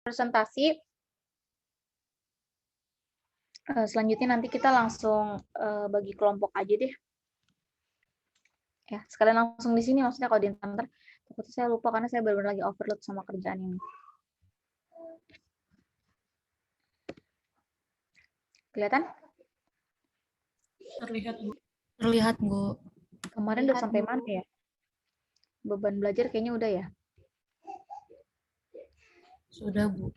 presentasi. Selanjutnya nanti kita langsung bagi kelompok aja deh. Ya, sekalian langsung di sini maksudnya kalau di ntar takutnya saya lupa karena saya baru lagi overload sama kerjaan ini. Kelihatan? Terlihat, Bu. Terlihat, Bu. Kemarin udah sampai mana ya? Beban belajar kayaknya udah ya? Sudah, Bu.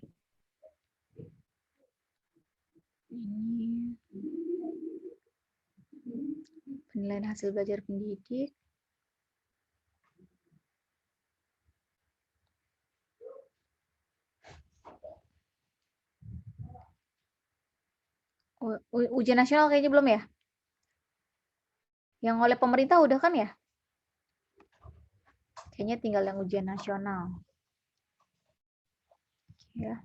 Ini penilaian hasil belajar pendidik. Ujian nasional kayaknya belum ya? Yang oleh pemerintah udah kan ya? Kayaknya tinggal yang ujian nasional. Ya.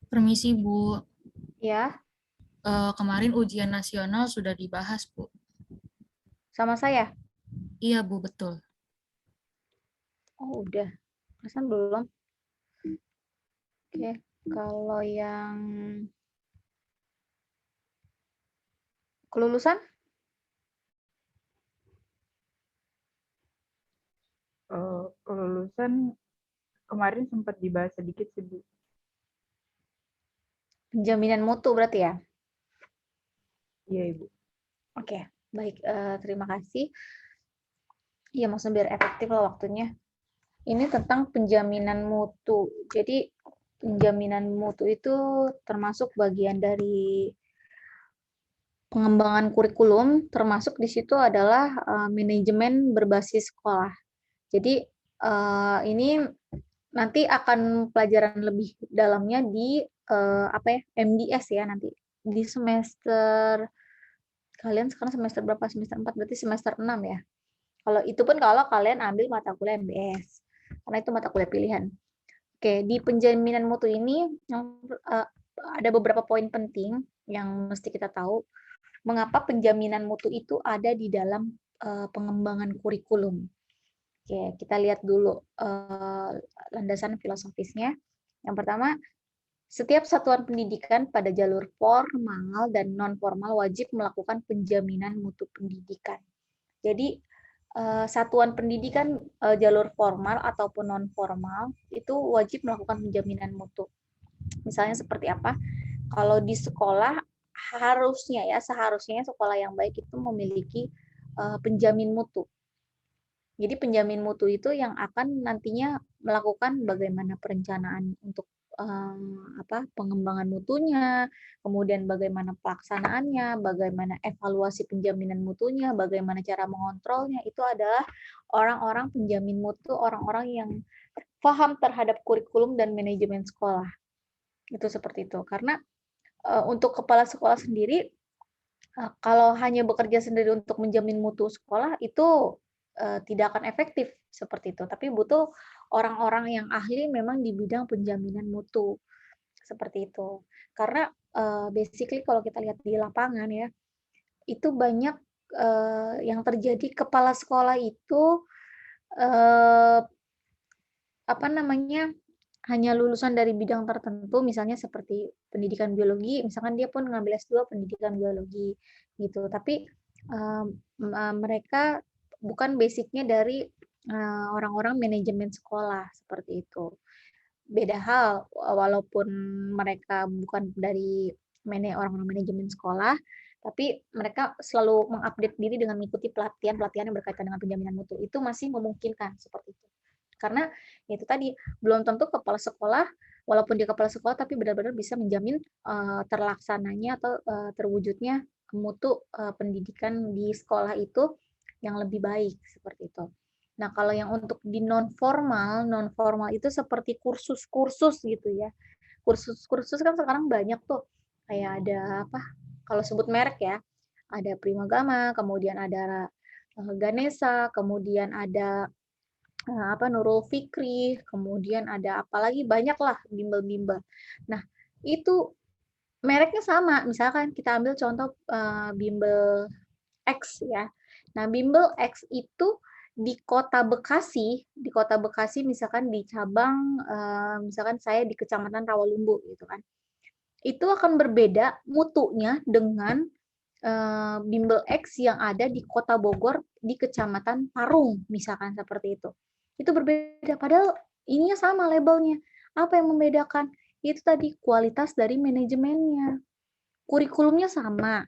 Permisi, Bu. Ya, Kemarin ujian nasional sudah dibahas, Bu. sama saya. Iya, Bu, betul. Oh, udah. Perasaan belum. Oke, kalau yang kelulusan? Kelulusan kemarin sempat dibahas sedikit sih, Bu. Penjaminan mutu berarti ya? Iya, Ibu. Oke, baik. Terima kasih. Iya, maksudnya biar efektif lah waktunya. Ini tentang penjaminan mutu. Jadi, penjaminan mutu itu termasuk bagian dari pengembangan kurikulum, termasuk di situ adalah manajemen berbasis sekolah. Jadi, ini nanti akan pelajaran lebih dalamnya di apa ya, MDS ya nanti di semester kalian sekarang semester berapa? Semester 4 berarti semester 6 ya. Kalau itu pun kalau kalian ambil mata kuliah MBS. Karena itu mata kuliah pilihan. Oke, di penjaminan mutu ini ada beberapa poin penting yang mesti kita tahu. Mengapa penjaminan mutu itu ada di dalam pengembangan kurikulum. Oke, kita lihat dulu landasan filosofisnya. Yang pertama, setiap satuan pendidikan pada jalur formal dan non-formal wajib melakukan penjaminan mutu pendidikan. Jadi, satuan pendidikan jalur formal ataupun non-formal itu wajib melakukan penjaminan mutu. Misalnya seperti apa? Kalau di sekolah seharusnya sekolah yang baik itu memiliki penjamin mutu. Jadi penjamin mutu itu yang akan nantinya melakukan bagaimana perencanaan untuk pengembangan mutunya, kemudian bagaimana pelaksanaannya, bagaimana evaluasi penjaminan mutunya, bagaimana cara mengontrolnya, itu adalah orang-orang penjamin mutu, orang-orang yang paham terhadap kurikulum dan manajemen sekolah. Itu seperti itu. Karena untuk kepala sekolah sendiri, kalau hanya bekerja sendiri untuk menjamin mutu sekolah, itu tidak akan efektif seperti itu. Tapi butuh orang-orang yang ahli memang di bidang penjaminan mutu seperti itu. Karena basically kalau kita lihat di lapangan ya, itu banyak yang terjadi kepala sekolah itu hanya lulusan dari bidang tertentu, misalnya seperti pendidikan biologi, misalkan dia pun ngambil S2 pendidikan biologi gitu. Tapi mereka bukan basicnya dari orang-orang manajemen sekolah seperti itu. Beda hal, walaupun mereka bukan dari orang-orang manajemen sekolah, tapi mereka selalu mengupdate diri dengan mengikuti pelatihan-pelatihan yang berkaitan dengan penjaminan mutu. Itu masih memungkinkan seperti itu. Karena itu tadi, belum tentu kepala sekolah, walaupun dia kepala sekolah, tapi benar-benar bisa menjamin terlaksananya atau terwujudnya mutu pendidikan di sekolah itu yang lebih baik, seperti itu. Nah, kalau yang untuk di non-formal itu seperti kursus-kursus gitu ya. Kursus-kursus kan sekarang banyak tuh. Kayak ada apa? Kalau sebut merek ya, ada Primagama, kemudian ada Ganesha, kemudian ada Nurul Fikri, kemudian ada apa lagi, banyak lah bimbel-bimbel. Nah, itu mereknya sama, misalkan kita ambil contoh bimbel X ya. Nah, bimbel X itu di Kota Bekasi misalkan di cabang, misalkan saya di Kecamatan Rawalumbu gitu kan. Itu akan berbeda mutunya dengan bimbel X yang ada di Kota Bogor di Kecamatan Parung, misalkan seperti itu. Itu berbeda, padahal ininya sama labelnya. Apa yang membedakan? Itu tadi kualitas dari manajemennya. Kurikulumnya sama,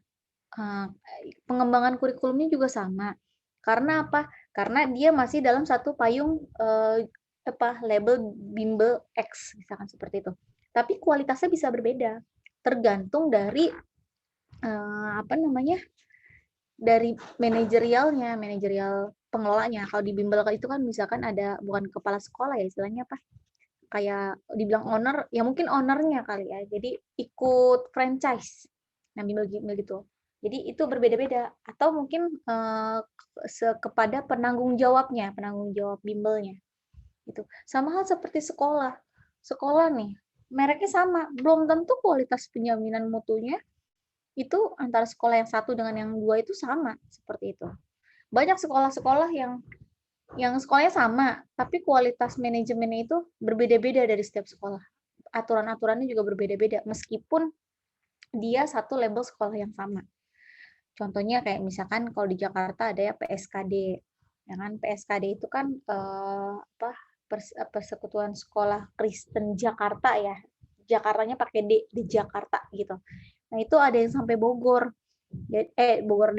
pengembangan kurikulumnya juga sama. Karena apa? Karena dia masih dalam satu payung label bimbel X, misalkan seperti itu. Tapi kualitasnya bisa berbeda, tergantung dari dari manajerial pengelolanya. Kalau di bimbel itu kan misalkan ada bukan kepala sekolah ya istilahnya apa? Kayak dibilang owner, ya mungkin ownernya kali ya. Jadi ikut franchise. Nah, bimbel gitu. Jadi itu berbeda-beda atau mungkin kepada penanggung jawab bimbelnya. Gitu. Sama hal seperti sekolah. Sekolah nih, mereknya sama, belum tentu kualitas penjaminan mutunya itu antara sekolah yang satu dengan yang dua itu sama, seperti itu. Banyak sekolah-sekolah yang sekolahnya sama, tapi kualitas manajemennya itu berbeda-beda dari setiap sekolah. Aturan-aturannya juga berbeda-beda, meskipun dia satu label sekolah yang sama. Contohnya kayak misalkan kalau di Jakarta ada ya PSKD, ya kan? PSKD itu kan Persekutuan Sekolah Kristen Jakarta ya. Jakartanya pakai D, di Jakarta gitu. Nah, itu ada yang sampai Bogor. Bogor,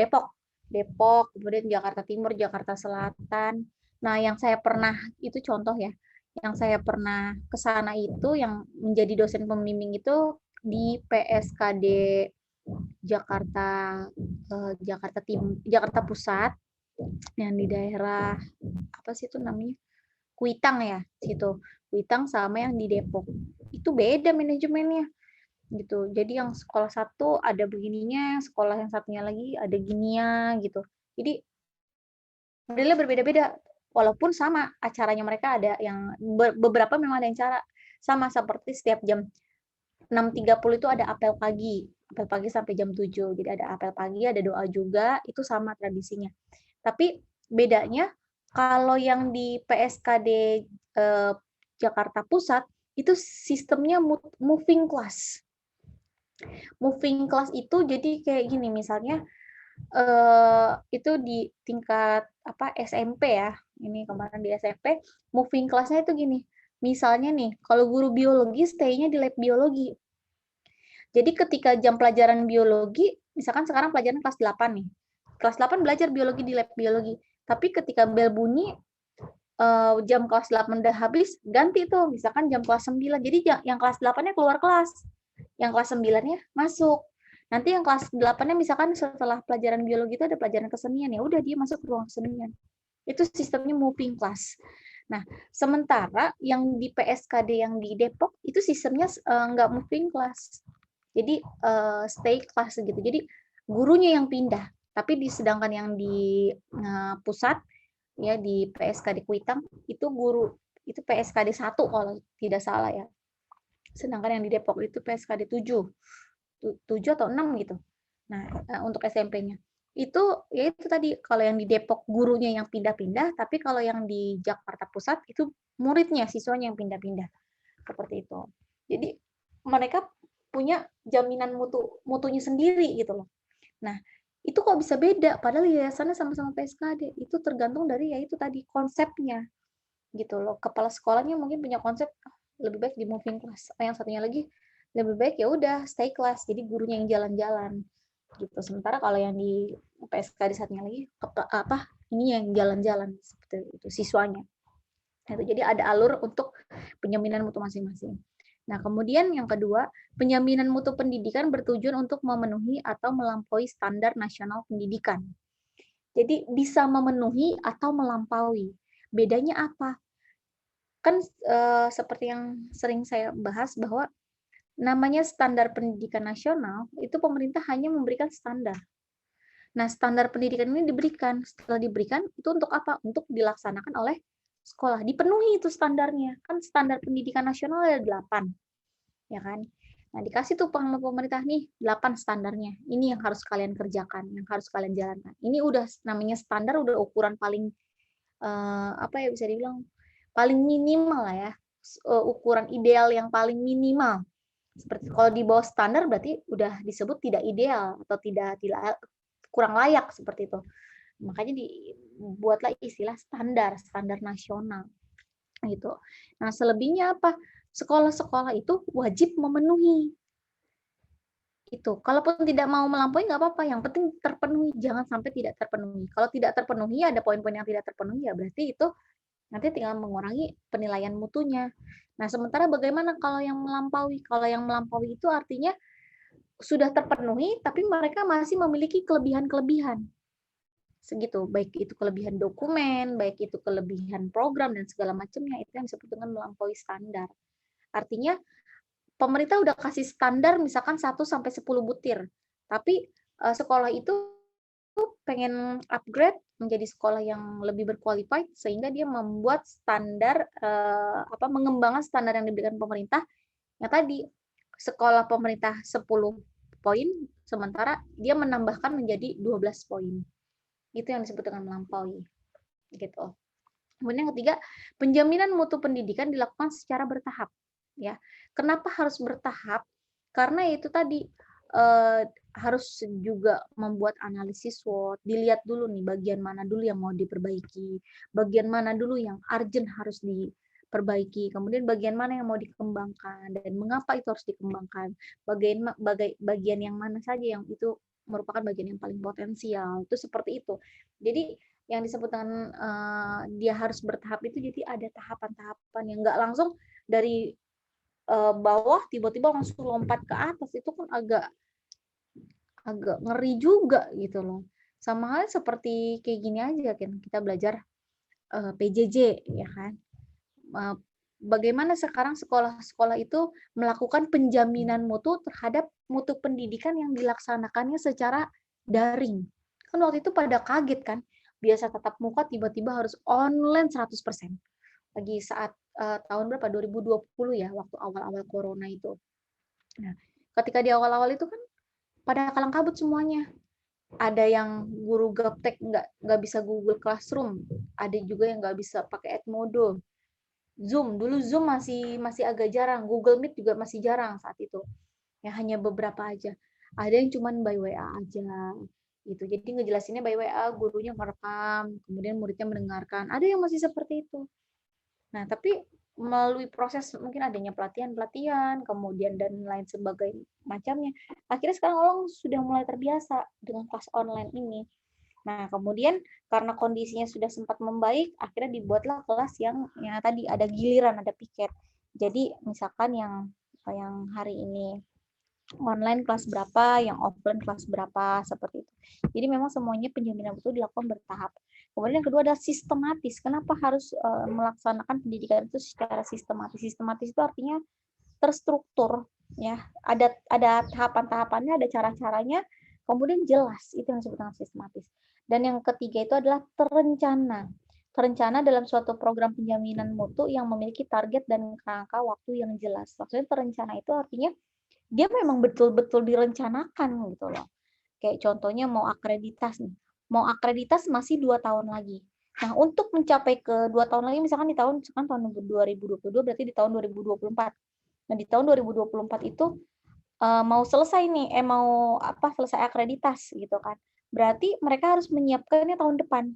Depok, kemudian Jakarta Timur, Jakarta Selatan. Nah, yang saya pernah itu contoh ya. Yang saya pernah ke sana itu yang menjadi dosen pembimbing itu di PSKD Jakarta Pusat yang di daerah apa sih itu namanya? Kuitang ya, situ. Kuitang sama yang di Depok. Itu beda manajemennya gitu. Jadi yang sekolah satu ada begininya, sekolah yang satunya lagi ada gininya gitu. Jadi modelnya berbeda-beda. Walaupun sama acaranya mereka ada yang beberapa memang ada yang cara sama seperti setiap jam 6.30 itu ada apel pagi sampai jam 7. Jadi ada apel pagi, ada doa juga, itu sama tradisinya. Tapi bedanya kalau yang di PSKD Jakarta Pusat itu sistemnya moving class. Moving class itu jadi kayak gini misalnya itu di tingkat SMP ya. Ini kemarin di SMP moving class-nya itu gini. Misalnya nih, kalau guru biologi stay-nya di lab biologi. Jadi ketika jam pelajaran biologi, misalkan sekarang pelajaran kelas 8 nih. Kelas 8 belajar biologi di lab biologi. Tapi ketika bel bunyi, jam kelas 8 udah habis, ganti tuh. Misalkan jam kelas 9. Jadi yang kelas 8-nya keluar kelas. Yang kelas 9-nya masuk. Nanti yang kelas 8-nya misalkan setelah pelajaran biologi itu ada pelajaran kesenian. Ya udah dia masuk ke ruang kesenian. Itu sistemnya moving class. Nah, sementara yang di PSKD yang di Depok itu sistemnya nggak moving class. Jadi stay class gitu. Jadi gurunya yang pindah. Tapi sedangkan yang di pusat ya di PSKD Kuitang itu guru itu PSKD 1 kalau tidak salah ya. Sedangkan yang di Depok itu PSKD 7 atau 6 gitu. Nah, untuk SMP-nya. Itu ya itu tadi kalau yang di Depok gurunya yang pindah-pindah, tapi kalau yang di Jakarta Pusat itu muridnya, siswanya yang pindah-pindah. Seperti itu. Jadi mereka punya jaminan mutunya sendiri gitu loh. Nah, itu kok bisa beda padahal yayasannya sama-sama PSKD. Itu tergantung dari ya itu tadi konsepnya. Gitu loh. Kepala sekolahnya mungkin punya konsep lebih baik di moving class. Yang satunya lagi lebih baik ya udah stay class. Jadi gurunya yang jalan-jalan. Gitu. Sementara kalau yang di PSKD satunya lagi ini yang jalan-jalan seperti itu siswanya. Nah, jadi ada alur untuk penjaminan mutu masing-masing. Nah, kemudian yang kedua, penjaminan mutu pendidikan bertujuan untuk memenuhi atau melampaui standar nasional pendidikan. Jadi bisa memenuhi atau melampaui. Bedanya apa? Kan seperti yang sering saya bahas bahwa namanya standar pendidikan nasional, itu pemerintah hanya memberikan standar. Nah, standar pendidikan ini diberikan. Setelah diberikan, itu untuk apa? Untuk dilaksanakan oleh sekolah, dipenuhi itu standarnya. Kan standar pendidikan nasional ada 8, ya kan? Nah, dikasih tuh sama pemerintah nih 8 standarnya. Ini yang harus kalian kerjakan, yang harus kalian jalankan. Ini udah namanya standar, udah ukuran paling apa ya bisa dibilang paling minimal lah ya. Ukuran ideal yang paling minimal. Seperti kalau di bawah standar berarti udah disebut tidak ideal atau tidak kurang layak seperti itu. Makanya dibuatlah istilah standar nasional gitu. Nah, selebihnya apa? Sekolah-sekolah itu wajib memenuhi itu. Kalaupun tidak mau melampaui nggak apa-apa, yang penting terpenuhi, jangan sampai tidak terpenuhi. Kalau tidak terpenuhi, ada poin-poin yang tidak terpenuhi, ya berarti itu nanti tinggal mengurangi penilaian mutunya. Nah, sementara bagaimana kalau yang melampaui? Kalau yang melampaui itu artinya sudah terpenuhi, tapi mereka masih memiliki kelebihan-kelebihan. Segitu, baik itu kelebihan dokumen, baik itu kelebihan program, dan segala macamnya, itu yang disebut dengan melampaui standar. Artinya, pemerintah udah kasih standar misalkan 1-10 butir, tapi sekolah itu pengen upgrade menjadi sekolah yang lebih berqualified, sehingga dia membuat standar, mengembangkan standar yang diberikan pemerintah, yang tadi, sekolah pemerintah 10 poin, sementara dia menambahkan menjadi 12 poin. Itu yang disebut dengan melampaui. Gitu. Kemudian yang ketiga, penjaminan mutu pendidikan dilakukan secara bertahap. Ya, kenapa harus bertahap? Karena itu tadi harus juga membuat analisis SWOT, dilihat dulu nih bagian mana dulu yang mau diperbaiki, bagian mana dulu yang urgent harus diperbaiki, kemudian bagian mana yang mau dikembangkan dan mengapa itu harus dikembangkan, bagian yang mana saja yang itu merupakan bagian yang paling potensial, itu seperti itu. Jadi yang disebut dengan dia harus bertahap itu, jadi ada tahapan-tahapan yang nggak langsung dari bawah tiba-tiba langsung lompat ke atas, itu kan agak ngeri juga gitu loh. Sama halnya seperti kayak gini aja kan, kita belajar PJJ ya kan. Bagaimana sekarang sekolah-sekolah itu melakukan penjaminan mutu terhadap mutu pendidikan yang dilaksanakannya secara daring. Kan waktu itu pada kaget kan, biasa tatap muka tiba-tiba harus online 100%. Lagi saat tahun berapa? 2020 ya, waktu awal-awal corona itu. Nah, ketika di awal-awal itu kan pada kalang kabut semuanya. Ada yang guru gaptek nggak bisa Google Classroom, ada juga yang nggak bisa pakai Edmodo. Zoom, dulu Zoom masih agak jarang, Google Meet juga masih jarang saat itu. Ya hanya beberapa aja. Ada yang cuman by WA aja gitu. Jadi ngejelasinnya by WA, gurunya merekam, kemudian muridnya mendengarkan. Ada yang masih seperti itu. Nah, tapi melalui proses mungkin adanya pelatihan, kemudian dan lain sebagainya macamnya, akhirnya sekarang orang sudah mulai terbiasa dengan kelas online ini. Nah, kemudian karena kondisinya sudah sempat membaik, akhirnya dibuatlah kelas yang tadi ada giliran, ada piket. Jadi misalkan yang hari ini online kelas berapa, yang offline kelas berapa, seperti itu. Jadi memang semuanya penjaminan itu dilakukan bertahap. Kemudian yang kedua adalah sistematis. Kenapa harus melaksanakan pendidikan itu secara sistematis? Sistematis itu artinya terstruktur, ya. Ada tahapan-tahapannya, ada cara-caranya, kemudian jelas. Itu yang disebut dengan sistematis. Dan yang ketiga itu adalah terencana. Terencana dalam suatu program penjaminan mutu yang memiliki target dan kerangka waktu yang jelas. Maksudnya terencana itu artinya dia memang betul-betul direncanakan gitu loh. Kayak contohnya mau akreditas nih. Mau akreditas masih 2 tahun lagi. Nah, untuk mencapai ke 2 tahun lagi, misalkan tahun 2022, berarti di tahun 2024. Nah, di tahun 2024 itu mau selesai nih, selesai akreditas gitu kan. Berarti mereka harus menyiapkannya tahun depan.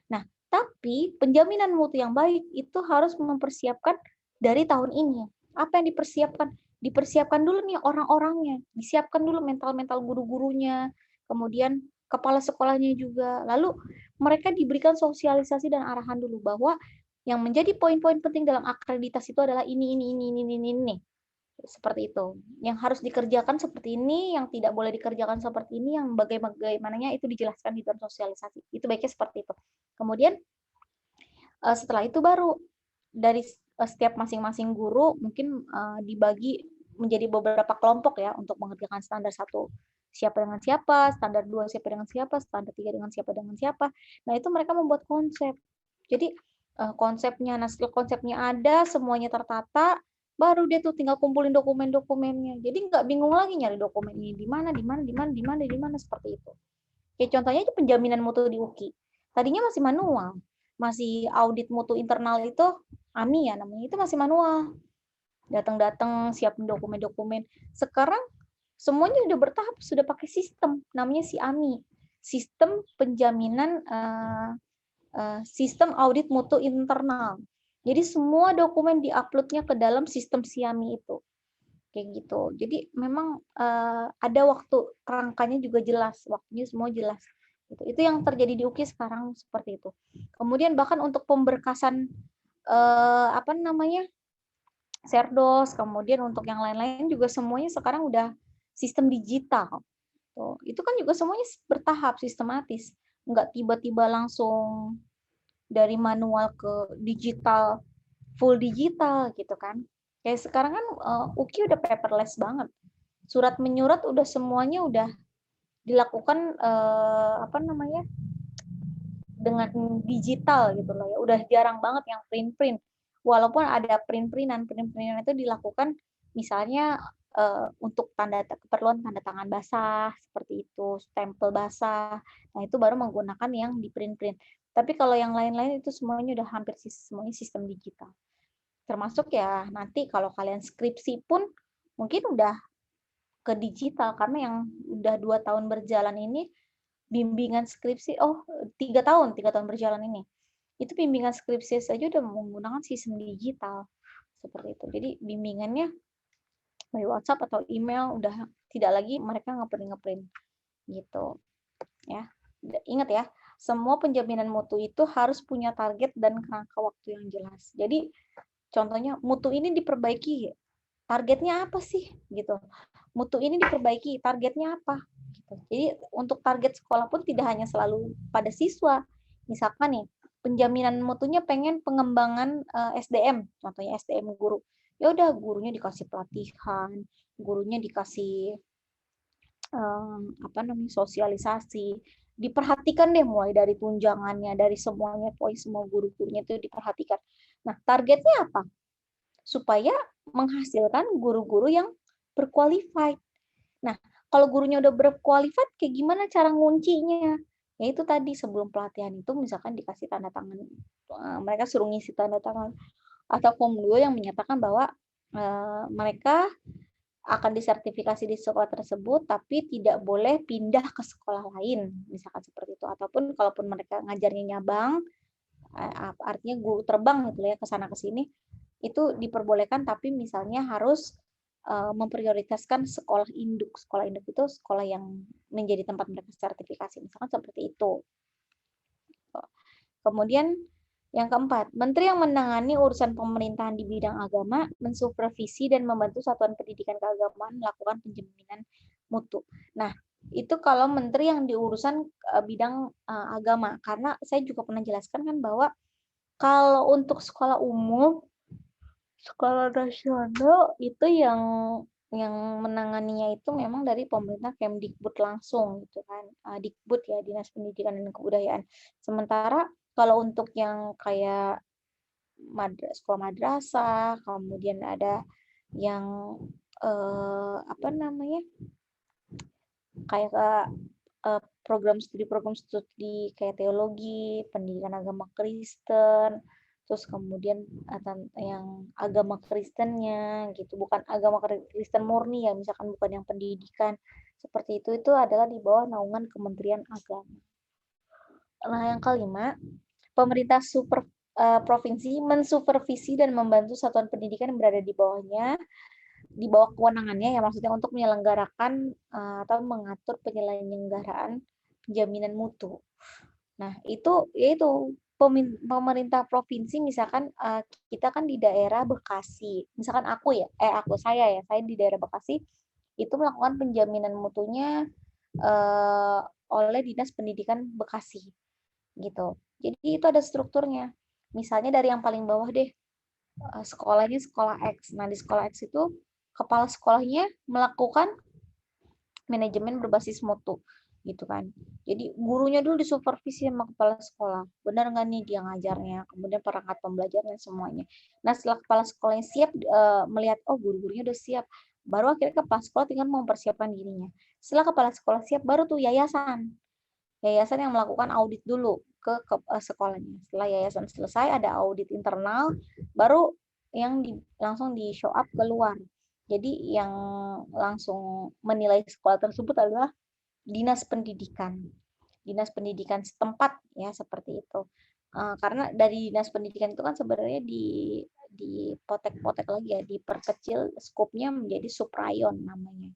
Nah, tapi penjaminan mutu yang baik itu harus mempersiapkan dari tahun ini. Apa yang dipersiapkan? Dipersiapkan dulu nih orang-orangnya, disiapkan dulu mental-mental guru-gurunya, kemudian kepala sekolahnya juga. Lalu mereka diberikan sosialisasi dan arahan dulu bahwa yang menjadi poin-poin penting dalam akreditas itu adalah ini. Seperti itu. Yang harus dikerjakan seperti ini, yang tidak boleh dikerjakan seperti ini, yang bagaimananya itu dijelaskan di dalam sosialisasi. Itu baiknya seperti itu. Kemudian setelah itu baru dari setiap masing-masing guru mungkin dibagi menjadi beberapa kelompok ya untuk mengerjakan standar 1 siapa dengan siapa, standar 2 siapa dengan siapa, standar 3 dengan siapa. Nah, itu mereka membuat konsep. Jadi konsepnya. Nah, setelah konsepnya ada, semuanya tertata, baru dia tuh tinggal kumpulin dokumen-dokumennya. Jadi nggak bingung lagi nyari dokumen ini di mana, seperti itu. Kayak contohnya itu penjaminan mutu di UKI. Tadinya masih manual, masih audit mutu internal itu AMI ya namanya, itu masih manual. Datang-datang siapin dokumen-dokumen. Sekarang semuanya udah bertahap, sudah pakai sistem, namanya si AMI, sistem penjaminan sistem audit mutu internal. Jadi semua dokumen diuploadnya ke dalam sistem SIAMI itu. Kayak gitu. Jadi memang ada waktu, kerangkanya juga jelas, waktunya semua jelas. Itu yang terjadi di UKI sekarang seperti itu. Kemudian bahkan untuk pemberkasan apa namanya? Serdos, kemudian untuk yang lain-lain juga semuanya sekarang udah sistem digital. Tuh, itu kan juga semuanya bertahap, sistematis. Nggak tiba-tiba langsung dari manual ke digital, full digital gitu kan. Kayak sekarang kan UKI udah paperless banget. Surat menyurat udah semuanya udah dilakukan apa namanya? Dengan digital gitu loh ya. Udah jarang banget yang print-print. Walaupun ada print-printan itu dilakukan misalnya untuk keperluan tanda tangan basah seperti itu, stempel basah. Nah, itu baru menggunakan yang di print-print. Tapi kalau yang lain-lain itu semuanya udah hampir semuanya sistem digital. Termasuk ya nanti kalau kalian skripsi pun mungkin udah ke digital karena yang udah 2 tahun berjalan ini bimbingan skripsi 3 tahun berjalan ini. Itu bimbingan skripsi saja udah menggunakan sistem digital seperti itu. Jadi bimbingannya by WhatsApp atau email udah tidak lagi mereka ngeprint gitu ya. Ingat ya, semua penjaminan mutu itu harus punya target dan kerangka waktu yang jelas. Jadi contohnya mutu ini diperbaiki, targetnya apa sih gitu. Mutu ini diperbaiki, targetnya apa gitu. Jadi untuk target sekolah pun tidak hanya selalu pada siswa. Misalkan nih, penjaminan mutunya pengen pengembangan SDM, contohnya SDM guru. Ya udah gurunya dikasih pelatihan, gurunya dikasih apa namanya sosialisasi, diperhatikan deh mulai dari tunjangannya, dari semuanya, pokoknya semua guru-gurunya itu diperhatikan. Nah, targetnya apa? Supaya menghasilkan guru-guru yang berqualified. Nah, kalau gurunya udah berqualified, kayak gimana cara nguncinya? Ya itu tadi sebelum pelatihan itu misalkan dikasih tanda tangan, mereka suruh ngisi tanda tangan atau form 2 yang menyatakan bahwa mereka akan disertifikasi di sekolah tersebut, tapi tidak boleh pindah ke sekolah lain, misalkan seperti itu. Ataupun kalaupun mereka ngajarnya nyabang, artinya guru terbang gitu ya ke sana ke sini, itu diperbolehkan, tapi misalnya harus memprioritaskan sekolah induk. Sekolah induk itu sekolah yang menjadi tempat mereka sertifikasi, misalkan seperti itu. Kemudian yang keempat, menteri yang menangani urusan pemerintahan di bidang agama mensupervisi dan membantu satuan pendidikan keagamaan melakukan penjaminan mutu. Nah, itu kalau menteri yang di urusan bidang agama, karena saya juga pernah jelaskan kan bahwa kalau untuk sekolah umum, sekolah nasional itu yang menanganinya itu memang dari pemerintah Kemdikbud langsung gitu kan, Dikbud ya, Dinas Pendidikan dan Kebudayaan. Sementara kalau untuk yang kayak sekolah madrasah, kemudian ada yang apa namanya kayak program studi kayak teologi, pendidikan agama Kristen, terus kemudian yang agama Kristennya gitu, bukan agama Kristen murni ya, misalkan bukan yang pendidikan seperti itu adalah di bawah naungan Kementerian Agama. Nah, yang kelima, pemerintah provinsi mensupervisi dan membantu satuan pendidikan yang berada di bawahnya, di bawah kewenangannya ya, maksudnya untuk menyelenggarakan atau mengatur penyelenggaraan jaminan mutu. Nah, itu yaitu pemerintah provinsi, misalkan kita kan di daerah Bekasi, misalkan saya di daerah Bekasi itu melakukan penjaminan mutunya oleh Dinas Pendidikan Bekasi gitu. Jadi itu ada strukturnya. Misalnya dari yang paling bawah deh, sekolahnya sekolah X. Nah, di sekolah X itu kepala sekolahnya melakukan manajemen berbasis mutu. gitu kan. Jadi gurunya dulu disupervisi sama kepala sekolah, benar nggak nih dia ngajarnya, kemudian perangkat pembelajarannya semuanya. Nah setelah kepala sekolahnya siap melihat oh guru-gurunya udah siap, baru akhirnya kepala sekolah tinggal mempersiapkan dirinya. Setelah kepala sekolah siap, baru tuh yayasan yang melakukan audit dulu ke sekolahnya. Setelah yayasan selesai ada audit internal, baru yang langsung di show up keluar. Jadi yang langsung menilai sekolah tersebut adalah dinas pendidikan setempat ya seperti itu. Karena dari dinas pendidikan itu kan sebenarnya dipotek-potek lagi ya, diperkecil skopnya menjadi subrayon namanya.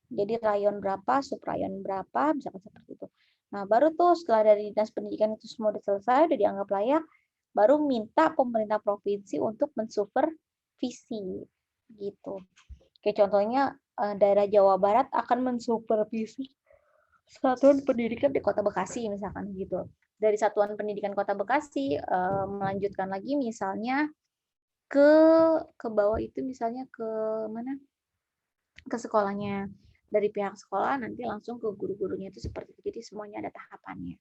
Jadi rayon berapa, subrayon berapa, misalkan seperti itu. Nah, baru tuh setelah dari dinas pendidikan itu semua udah selesai, udah dianggap layak, baru minta pemerintah provinsi untuk mensupervisi gitu. Kayak contohnya daerah Jawa Barat akan mensupervisi satuan pendidikan di Kota Bekasi misalkan gitu. Dari satuan pendidikan Kota Bekasi melanjutkan lagi misalnya ke bawah itu misalnya ke mana? Ke sekolahnya. Dari pihak sekolah nanti langsung ke guru-gurunya itu seperti itu. Jadi semuanya ada tahapannya.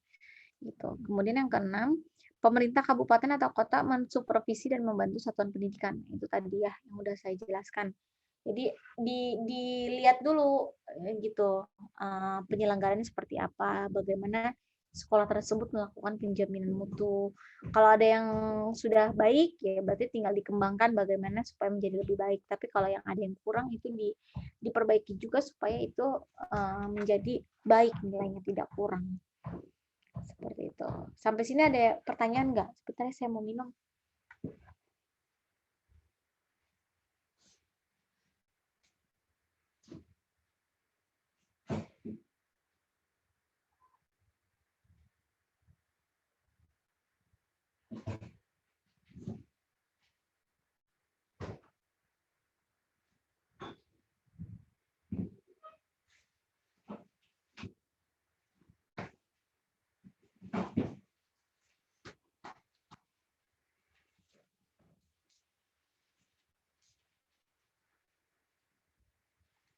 Gitu. Kemudian yang keenam, pemerintah kabupaten atau kota mensupervisi dan membantu satuan pendidikan. Itu tadi ya yang udah saya jelaskan. Jadi dilihat dulu gitu penyelenggaranya seperti apa, bagaimana sekolah tersebut melakukan penjaminan mutu. Kalau ada yang sudah baik ya berarti tinggal dikembangkan bagaimana supaya menjadi lebih baik. Tapi kalau yang ada yang kurang itu diperbaiki juga supaya itu menjadi baik nilainya tidak kurang. Seperti itu. Sampai sini ada pertanyaan nggak? Sebentar saya mau minum.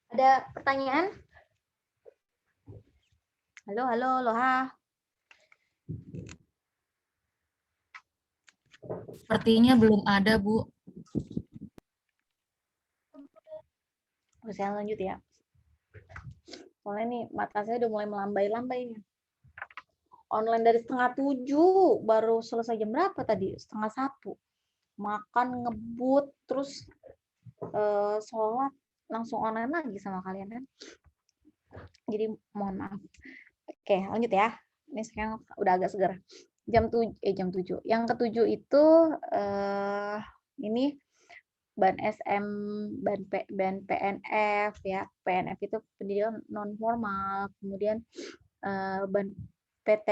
Ada pertanyaan? Halo, halo, Loha. Sepertinya belum ada, Bu. Saya lanjut ya. Soalnya nih mata saya udah mulai melambai-lambai nih. Online dari 6:30, baru selesai jam berapa tadi? 12:30. Makan, ngebut, terus sholat, langsung online lagi sama kalian kan. Jadi mohon maaf. Oke, lanjut ya. Ini sekarang udah agak segar. Jam 7. Yang ketujuh itu ini ban SM, ban PNF ya. PNF itu pendidikan non formal, kemudian ban PT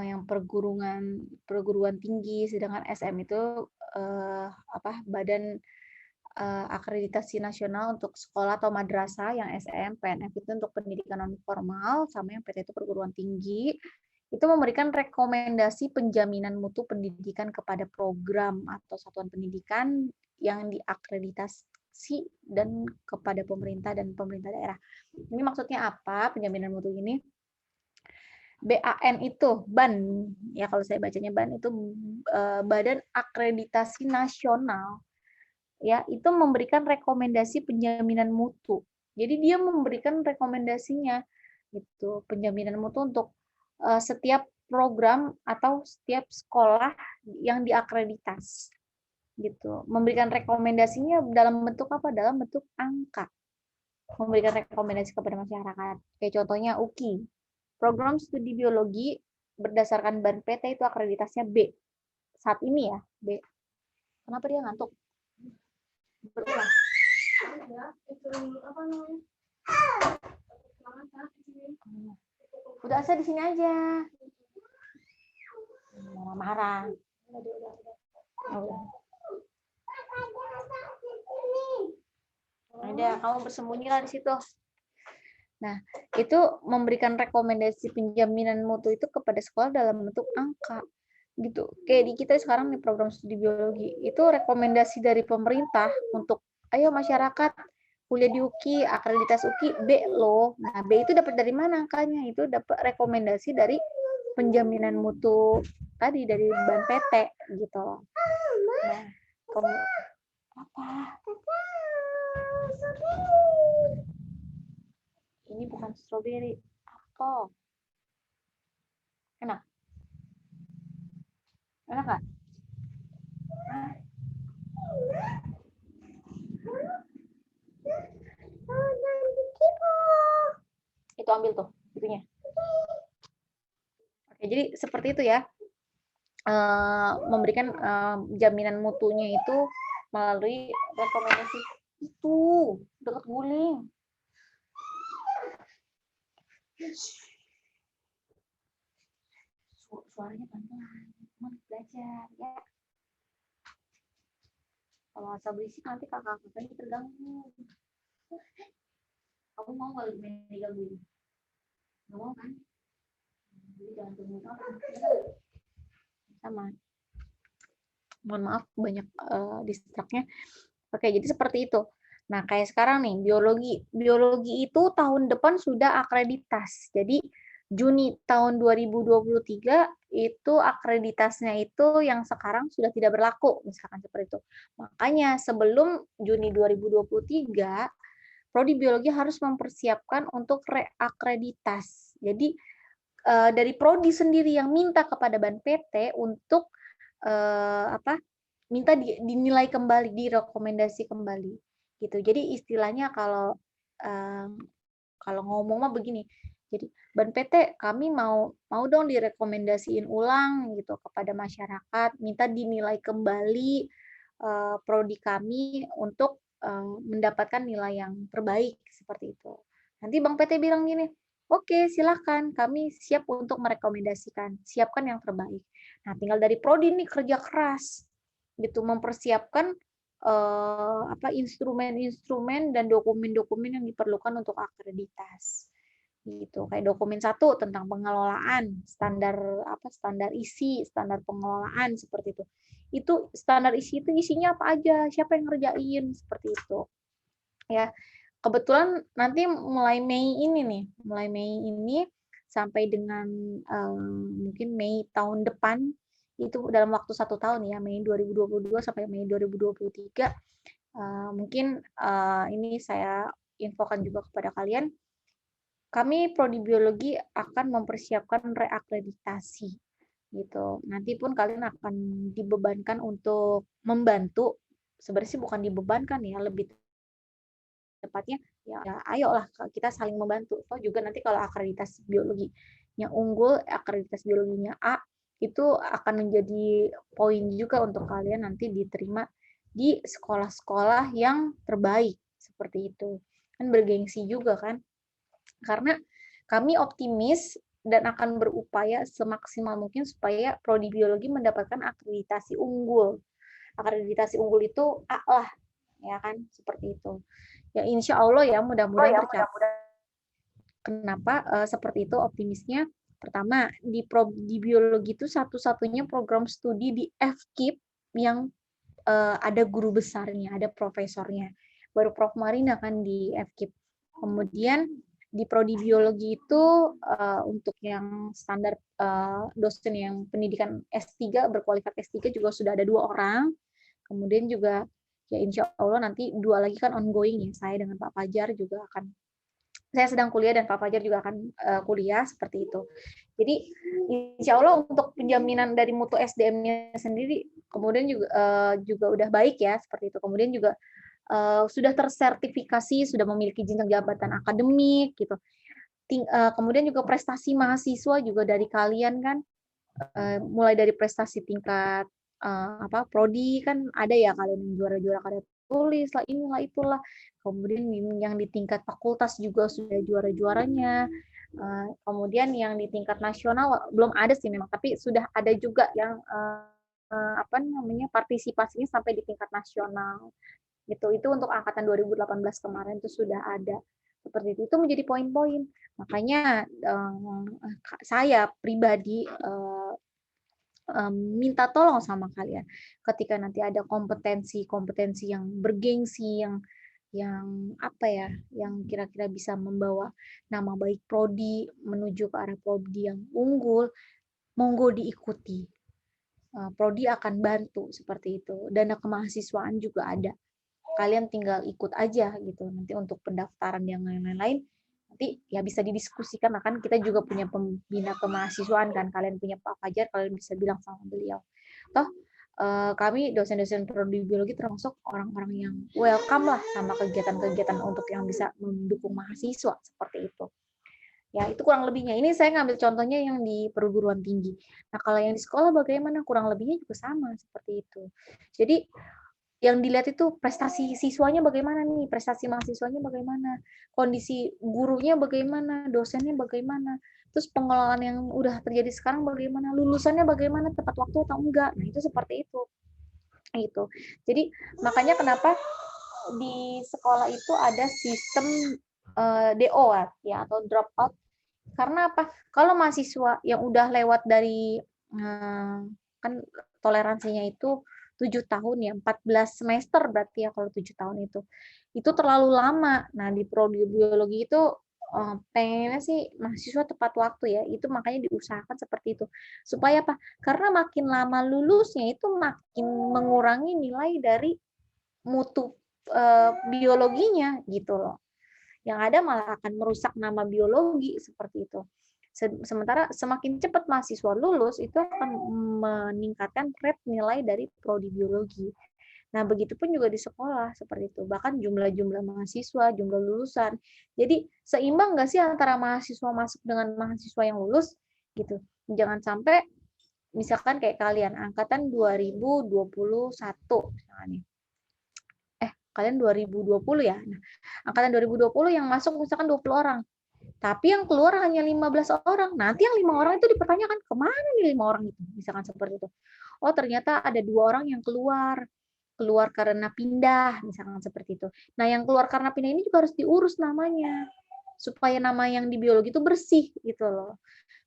yang perguruan tinggi, sedangkan SM itu badan akreditasi nasional untuk sekolah atau madrasah, yang SM, PNF itu untuk pendidikan non formal, sama yang PT itu perguruan tinggi. Itu memberikan rekomendasi penjaminan mutu pendidikan kepada program atau satuan pendidikan yang diakreditasi dan kepada pemerintah dan pemerintah daerah. Ini maksudnya apa penjaminan mutu ini? BAN itu BAN ya, kalau saya bacanya BAN itu Badan Akreditasi Nasional ya, itu memberikan rekomendasi penjaminan mutu. Jadi dia memberikan rekomendasinya gitu, penjaminan mutu untuk setiap program atau setiap sekolah yang diakreditas gitu. Memberikan rekomendasinya dalam bentuk apa? Dalam bentuk angka. Memberikan rekomendasi kepada masyarakat. Kayak contohnya UKI. Program studi biologi berdasarkan ban PT itu akreditasnya B. Saat ini ya, B. Kenapa dia ngantuk? Berulang. Udah saya di sini aja. Marah-marah. Ada, kamu bersembunyilah di situ. Nah, itu memberikan rekomendasi penjaminan mutu itu kepada sekolah dalam bentuk angka. Gitu. Kayak di kita sekarang nih program studi biologi, itu rekomendasi dari pemerintah untuk ayo masyarakat kuliah di UKI, akreditasi UKI B loh. Nah, B itu dapat dari mana angkanya? Itu dapat rekomendasi dari penjaminan mutu tadi dari Ban PT gitu. Nah, apa? Ini bukan stroberi, apel. Enak? Enak nggak? Itu ambil tuh, itunya. Oke, jadi seperti itu ya. Memberikan jaminan mutunya itu melalui rekomendasi itu dekat guling. Suaranya pelan-pelan, belajar ya. Kalau asal berisik nanti kakak-kakaknya terganggu. Kamu mau nggak digangguin? Nggak mau kan? Jadi jangan tunggu sama. Mohon maaf banyak distraknya. Oke, jadi seperti itu. Nah, kayak sekarang nih, biologi itu tahun depan sudah akreditas. Jadi Juni tahun 2023 itu akreditasnya itu yang sekarang sudah tidak berlaku, misalkan seperti itu. Makanya sebelum Juni 2023, prodi biologi harus mempersiapkan untuk reakreditas. Jadi dari prodi sendiri yang minta kepada Ban PT untuk minta dinilai kembali, direkomendasi kembali gitu. Jadi istilahnya kalau ngomong mah begini. Jadi Ban PT kami mau dong direkomendasiin ulang gitu kepada masyarakat, minta dinilai kembali prodi kami untuk mendapatkan nilai yang terbaik seperti itu. Nanti Bang PT bilang gini, oke, silahkan, kami siap untuk merekomendasikan, siapkan yang terbaik. Nah, tinggal dari prodi ini kerja keras gitu mempersiapkan instrumen-instrumen dan dokumen-dokumen yang diperlukan untuk akreditas gitu. Kayak dokumen 1 tentang pengelolaan, standar isi, standar pengelolaan seperti itu. Itu standar isi itu isinya apa aja, siapa yang ngerjain seperti itu. Ya. Kebetulan nanti mulai Mei ini sampai dengan mungkin Mei tahun depan, itu dalam waktu 1 tahun ya, Mei 2022 sampai Mei 2023, mungkin ini saya infokan juga kepada kalian, kami prodi biologi akan mempersiapkan reakreditasi gitu. Nanti pun kalian akan dibebankan untuk membantu, sebenarnya sih bukan dibebankan ya, lebih tepatnya ya ayolah kita saling membantu. Oh juga nanti kalau akreditasi biologinya unggul, akreditasi biologinya A, itu akan menjadi poin juga untuk kalian nanti diterima di sekolah-sekolah yang terbaik seperti itu. Kan bergengsi juga kan. Karena kami optimis dan akan berupaya semaksimal mungkin supaya prodi biologi mendapatkan akreditasi unggul. Akreditasi unggul itu A lah, ya kan, seperti itu. Ya insya Allah ya mudah-mudahan tercapai. Kenapa seperti itu optimisnya? Pertama, di biologi itu satu-satunya program studi di FKIP yang ada guru besarnya, ada profesornya. Baru Prof. Marina kan di FKIP. Kemudian di prodi biologi itu untuk yang standar dosen yang pendidikan S3, berkualifikasi S3 juga sudah ada 2 orang. Kemudian juga ya insya Allah nanti 2 lagi kan ongoing ya, saya dengan Pak Fajar juga akan, saya sedang kuliah dan Pak Fajar juga akan kuliah seperti itu. Jadi insya Allah untuk penjaminan dari mutu SDM-nya sendiri kemudian juga udah baik ya seperti itu. Kemudian juga sudah tersertifikasi, sudah memiliki jenjang jabatan akademik gitu. Kemudian juga prestasi mahasiswa juga dari kalian kan, mulai dari prestasi tingkat prodi kan ada ya kalian yang juara-juara karya tulis lah, inilah itulah. Kemudian yang di tingkat fakultas juga sudah juara-juaranya. Kemudian yang di tingkat nasional belum ada sih memang, tapi sudah ada juga yang partisipasinya sampai di tingkat nasional. Gitu. Itu untuk angkatan 2018 kemarin itu sudah ada. Seperti itu menjadi poin-poin. Makanya saya pribadi minta tolong sama kalian ketika nanti ada kompetensi yang bergengsi, yang apa ya, yang kira-kira bisa membawa nama baik prodi menuju ke arah prodi yang unggul, monggo diikuti. Prodi akan bantu seperti itu. Dana kemahasiswaan juga ada. Kalian tinggal ikut aja gitu. Nanti untuk pendaftaran yang lain-lain nanti ya bisa didiskusikan, kan kita juga punya pembina kemahasiswaan kan, kalian punya Pak Fajar, kalian bisa bilang sama beliau. Toh kami dosen-dosen prodi biologi termasuk orang-orang yang welcome lah sama kegiatan-kegiatan untuk yang bisa mendukung mahasiswa seperti itu. Ya, itu kurang lebihnya. Ini saya ngambil contohnya yang di perguruan tinggi. Nah, kalau yang di sekolah bagaimana? Kurang lebihnya juga sama seperti itu. Jadi yang dilihat itu prestasi siswanya bagaimana nih, prestasi mahasiswanya bagaimana, kondisi gurunya bagaimana, dosennya bagaimana, terus pengelolaan yang udah terjadi sekarang bagaimana, lulusannya bagaimana, tepat waktu atau enggak. Nah, itu seperti itu. Gitu. Jadi makanya kenapa di sekolah itu ada sistem DO ya, atau drop out. Karena apa? Kalau mahasiswa yang udah lewat dari kan toleransinya itu 7 tahun ya, 14 semester berarti ya kalau 7 tahun itu. Itu terlalu lama. Nah, di prodi biologi itu pengennya sih mahasiswa tepat waktu ya. Itu makanya diusahakan seperti itu. Supaya apa? Karena makin lama lulusnya itu makin mengurangi nilai dari mutu biologinya gitu loh. Yang ada malah akan merusak nama biologi seperti itu. Sementara semakin cepat mahasiswa lulus itu akan meningkatkan rate nilai dari prodi biologi. Nah, begitupun juga di sekolah seperti itu. Bahkan jumlah mahasiswa, jumlah lulusan. Jadi seimbang nggak sih antara mahasiswa masuk dengan mahasiswa yang lulus gitu. Jangan sampai misalkan kayak kalian angkatan 2021 misalnya. Kalian 2020 ya. Nah, angkatan 2020 yang masuk misalkan 20 orang. Tapi yang keluar hanya 15 orang. Nanti yang 5 orang itu dipertanyakan, kemana nih 5 orang itu? Misalkan seperti itu. Oh, ternyata ada 2 orang yang keluar karena pindah, misalkan seperti itu. Nah, yang keluar karena pindah ini juga harus diurus namanya. Supaya nama yang di biologi itu bersih gitu loh.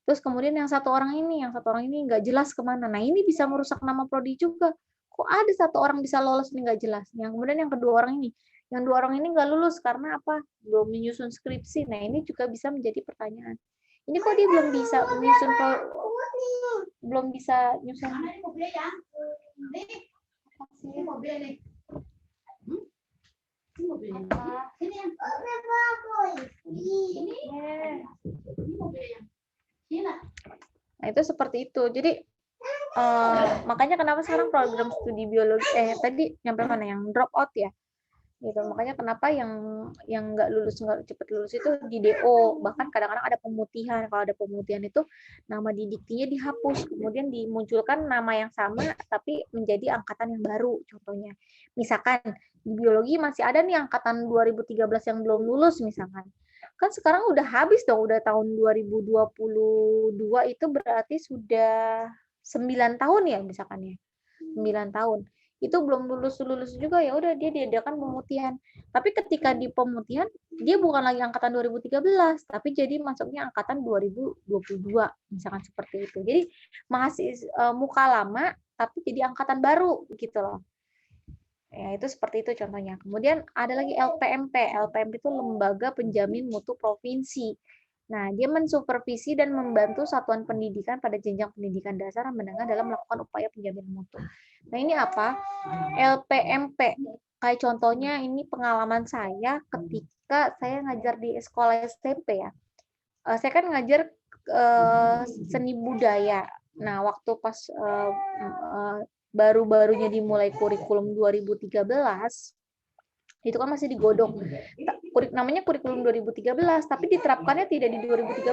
Terus kemudian yang satu orang ini nggak jelas kemana. Nah, ini bisa merusak nama prodi juga. Kok ada satu orang bisa lolos ini nggak jelas. Yang kemudian yang kedua orang ini, yang 2 orang ini nggak lulus karena apa? Belum menyusun skripsi. Nah, ini juga bisa menjadi pertanyaan. Ini kok dia belum bisa menyusun, belum bisa nyusun. Nah, itu seperti itu. Jadi makanya kenapa sekarang program studi biologi tadi nyampe mana yang drop out ya, gitu. Makanya kenapa yang nggak cepet lulus itu di DO, bahkan kadang-kadang ada pemutihan. Kalau ada pemutihan itu nama didiktinya dihapus, kemudian dimunculkan nama yang sama tapi menjadi angkatan yang baru. Contohnya, misalkan di biologi masih ada nih angkatan 2013 yang belum lulus misalkan. Kan sekarang udah habis dong, udah tahun 2022 itu berarti sudah 9 tahun ya misalkan ya. 9 tahun. Itu belum lulus juga, ya udah dia diadakan pemutihan. Tapi ketika di pemutihan dia bukan lagi angkatan 2013, tapi jadi masuknya angkatan 2022 misalkan seperti itu. Jadi masih muka lama tapi jadi angkatan baru gitu loh. Ya, itu seperti itu contohnya. Kemudian ada lagi LPMP. LPMP itu Lembaga Penjamin Mutu Provinsi. Nah, dia mensupervisi dan membantu satuan pendidikan pada jenjang pendidikan dasar dan menengah dalam melakukan upaya penjaminan mutu. Nah, ini apa? LPMP. Kayak contohnya ini pengalaman saya ketika saya ngajar di sekolah SMP ya. Saya kan ngajar seni budaya. Nah, waktu pas baru-barunya dimulai kurikulum 2013, itu kan masih digodok. Namanya kurikulum 2013, tapi diterapkannya tidak di 2013.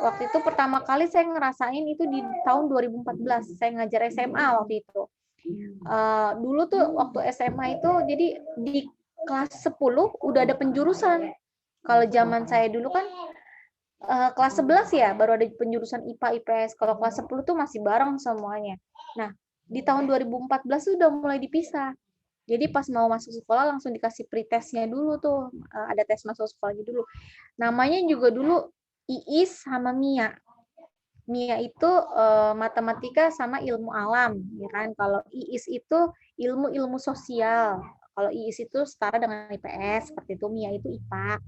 Waktu itu pertama kali saya ngerasain itu di tahun 2014. Saya ngajar SMA waktu itu. Dulu tuh waktu SMA itu, jadi di kelas 10 udah ada penjurusan. Kalau zaman saya dulu kan kelas 11 ya, baru ada penjurusan IPA, IPS. Kalau kelas 10 tuh masih bareng semuanya. Nah, di tahun 2014 sudah mulai dipisah. Jadi pas mau masuk sekolah langsung dikasih pretestnya dulu tuh, ada tes masuk sekolahnya dulu. Namanya juga dulu Iis sama Mia. Mia itu matematika sama ilmu alam, ya kan? Kalau Iis itu ilmu sosial. Kalau IIS itu setara dengan IPS, seperti itu. MIA itu IPA,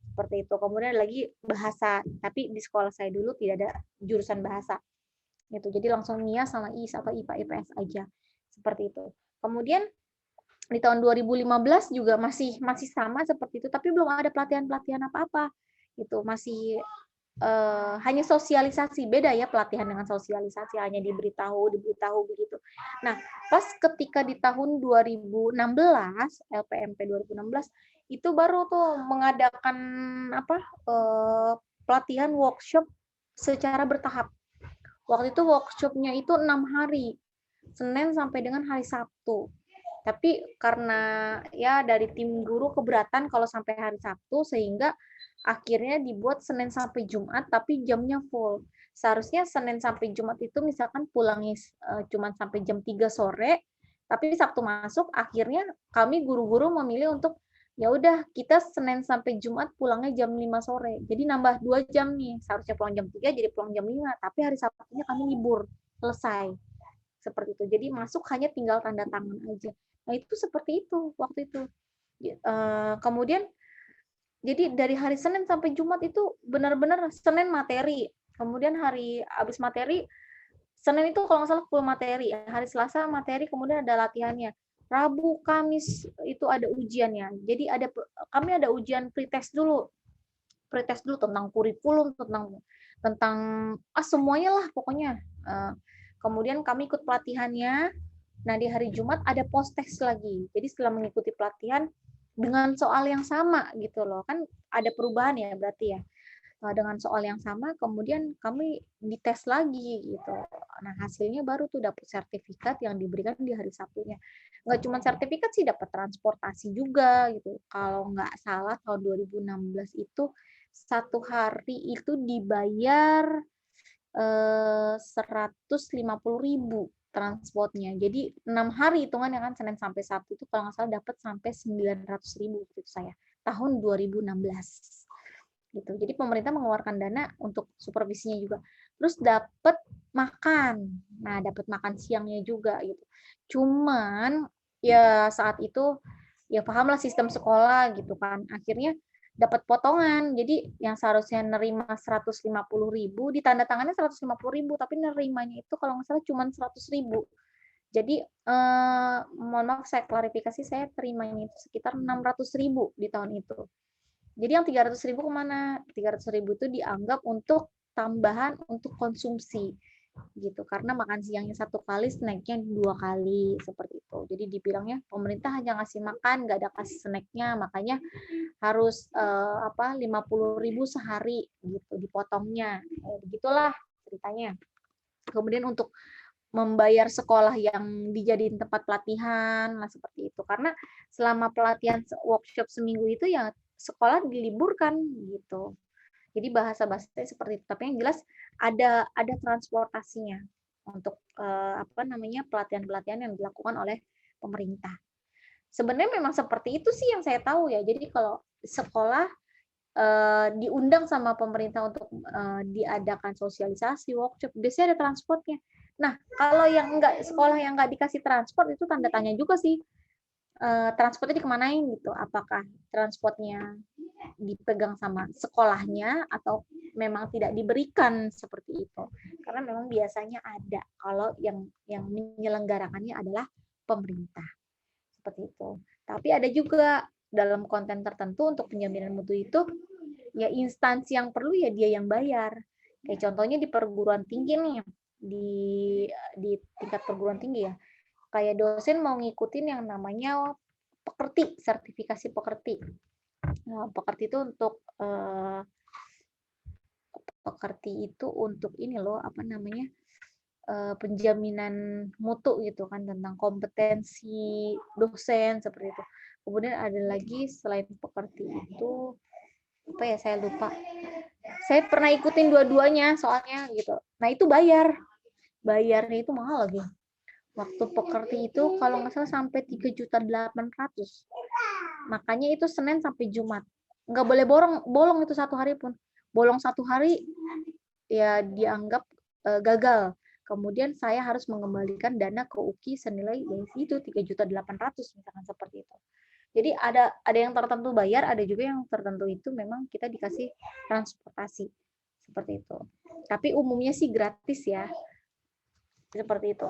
seperti itu. Kemudian ada lagi bahasa, tapi di sekolah saya dulu tidak ada jurusan bahasa. Gitu. Jadi langsung MIA sama IIS atau IPA IPS aja. Seperti itu. Kemudian di tahun 2015 juga masih sama seperti itu, tapi belum ada pelatihan-pelatihan apa-apa. Itu masih hanya sosialisasi, beda ya pelatihan dengan sosialisasi, hanya diberitahu begitu. Nah, pas ketika di tahun 2016, LPMP 2016 itu baru tuh mengadakan pelatihan workshop secara bertahap. Waktu itu workshopnya itu 6 hari, Senin sampai dengan hari Sabtu. Tapi karena ya dari tim guru keberatan kalau sampai hari Sabtu, sehingga akhirnya dibuat Senin sampai Jumat tapi jamnya full. Seharusnya Senin sampai Jumat itu misalkan pulangnya cuma sampai jam 3 sore, tapi Sabtu masuk, akhirnya kami guru-guru memilih untuk ya udah kita Senin sampai Jumat pulangnya jam 5 sore. Jadi nambah 2 jam nih. Seharusnya pulang jam 3 jadi pulang jam 5, tapi hari Sabtunya kami libur. Selesai. Seperti itu. Jadi masuk hanya tinggal tanda tangan aja. Nah, itu seperti itu waktu itu. Kemudian jadi dari hari Senin sampai Jumat itu benar-benar Senin materi. Kemudian hari habis materi, Senin itu kalau nggak salah full materi. Hari Selasa materi, kemudian ada latihannya. Rabu, Kamis itu ada ujiannya. Jadi kami ada ujian pretest dulu. Pretest dulu tentang kurikulum, tentang semuanya lah pokoknya. Kemudian kami ikut pelatihannya. Nah, di hari Jumat ada post test lagi. Jadi setelah mengikuti pelatihan dengan soal yang sama gitu loh. Kan ada perubahan ya berarti ya. Dengan soal yang sama, kemudian kami dites lagi gitu. Nah, hasilnya baru tuh dapat sertifikat yang diberikan di hari Sabtunya. Nggak cuma sertifikat sih, dapat transportasi juga gitu. Kalau nggak salah tahun 2016 itu satu hari itu dibayar 150.000 transportnya. Jadi 6 hari hitungannya kan, Senin sampai Sabtu itu kalau nggak salah dapat sampai 900.000 gitu saya. Tahun 2016. Gitu. Jadi pemerintah mengeluarkan dana untuk supervisinya juga. Terus dapat makan. Nah, dapat makan siangnya juga gitu. Cuman ya saat itu ya pahamlah sistem sekolah gitu kan. Akhirnya dapat potongan. Jadi yang seharusnya nerima 150.000 ditanda tangannya 150.000, tapi nerimanya itu kalau nggak salah cuma 100.000. Jadi mohon maaf saya klarifikasi, saya terimanya itu sekitar 600.000 di tahun itu. Jadi yang 300.000 kemana? 300.000 itu dianggap untuk tambahan untuk konsumsi gitu, karena makan siangnya 1 kali, snacknya 2 kali seperti itu. Jadi dibilangnya pemerintah hanya ngasih makan, nggak ada kasih snacknya, makanya harus 50.000 sehari gitu dipotongnya. Begitulah ceritanya. Kemudian untuk membayar sekolah yang dijadiin tempat pelatihan, nah seperti itu. Karena selama pelatihan workshop seminggu itu ya sekolah diliburkan gitu. Jadi bahasa-bahasanya seperti itu. Tapi yang jelas ada transportasinya untuk pelatihan-pelatihan yang dilakukan oleh pemerintah. Sebenarnya memang seperti itu sih yang saya tahu ya. Jadi kalau sekolah diundang sama pemerintah untuk diadakan sosialisasi, workshop, biasanya ada transportnya. Nah, kalau yang sekolah yang nggak dikasih transport itu tanda tanya juga sih. Transportnya dikemanain gitu? Apakah transportnya dipegang sama sekolahnya atau memang tidak diberikan seperti itu? Karena memang biasanya ada kalau yang menyelenggarakannya adalah pemerintah seperti itu. Tapi ada juga dalam konten tertentu untuk penjaminan mutu itu ya instansi yang perlu ya dia yang bayar. Kayak contohnya di perguruan tinggi nih, di tingkat perguruan tinggi ya. Kayak dosen mau ngikutin yang namanya pekerti, sertifikasi pekerti. Nah, pekerti itu untuk ini loh, penjaminan mutu gitu kan, tentang kompetensi dosen seperti itu. Kemudian ada lagi selain pekerti itu apa ya, saya lupa. Saya pernah ikutin dua-duanya soalnya gitu. Nah, itu bayarnya itu mahal lagi. Waktu pekerti itu kalau nggak salah sampai 3.800.000. Makanya itu Senin sampai Jumat. Nggak boleh bolong itu 1 hari pun. Bolong 1 hari ya dianggap gagal. Kemudian saya harus mengembalikan dana ke UKI senilai itu 3.800.000 misalkan seperti itu. Jadi ada yang tertentu bayar, ada juga yang tertentu itu memang kita dikasih transportasi seperti itu. Tapi umumnya sih gratis ya, seperti itu.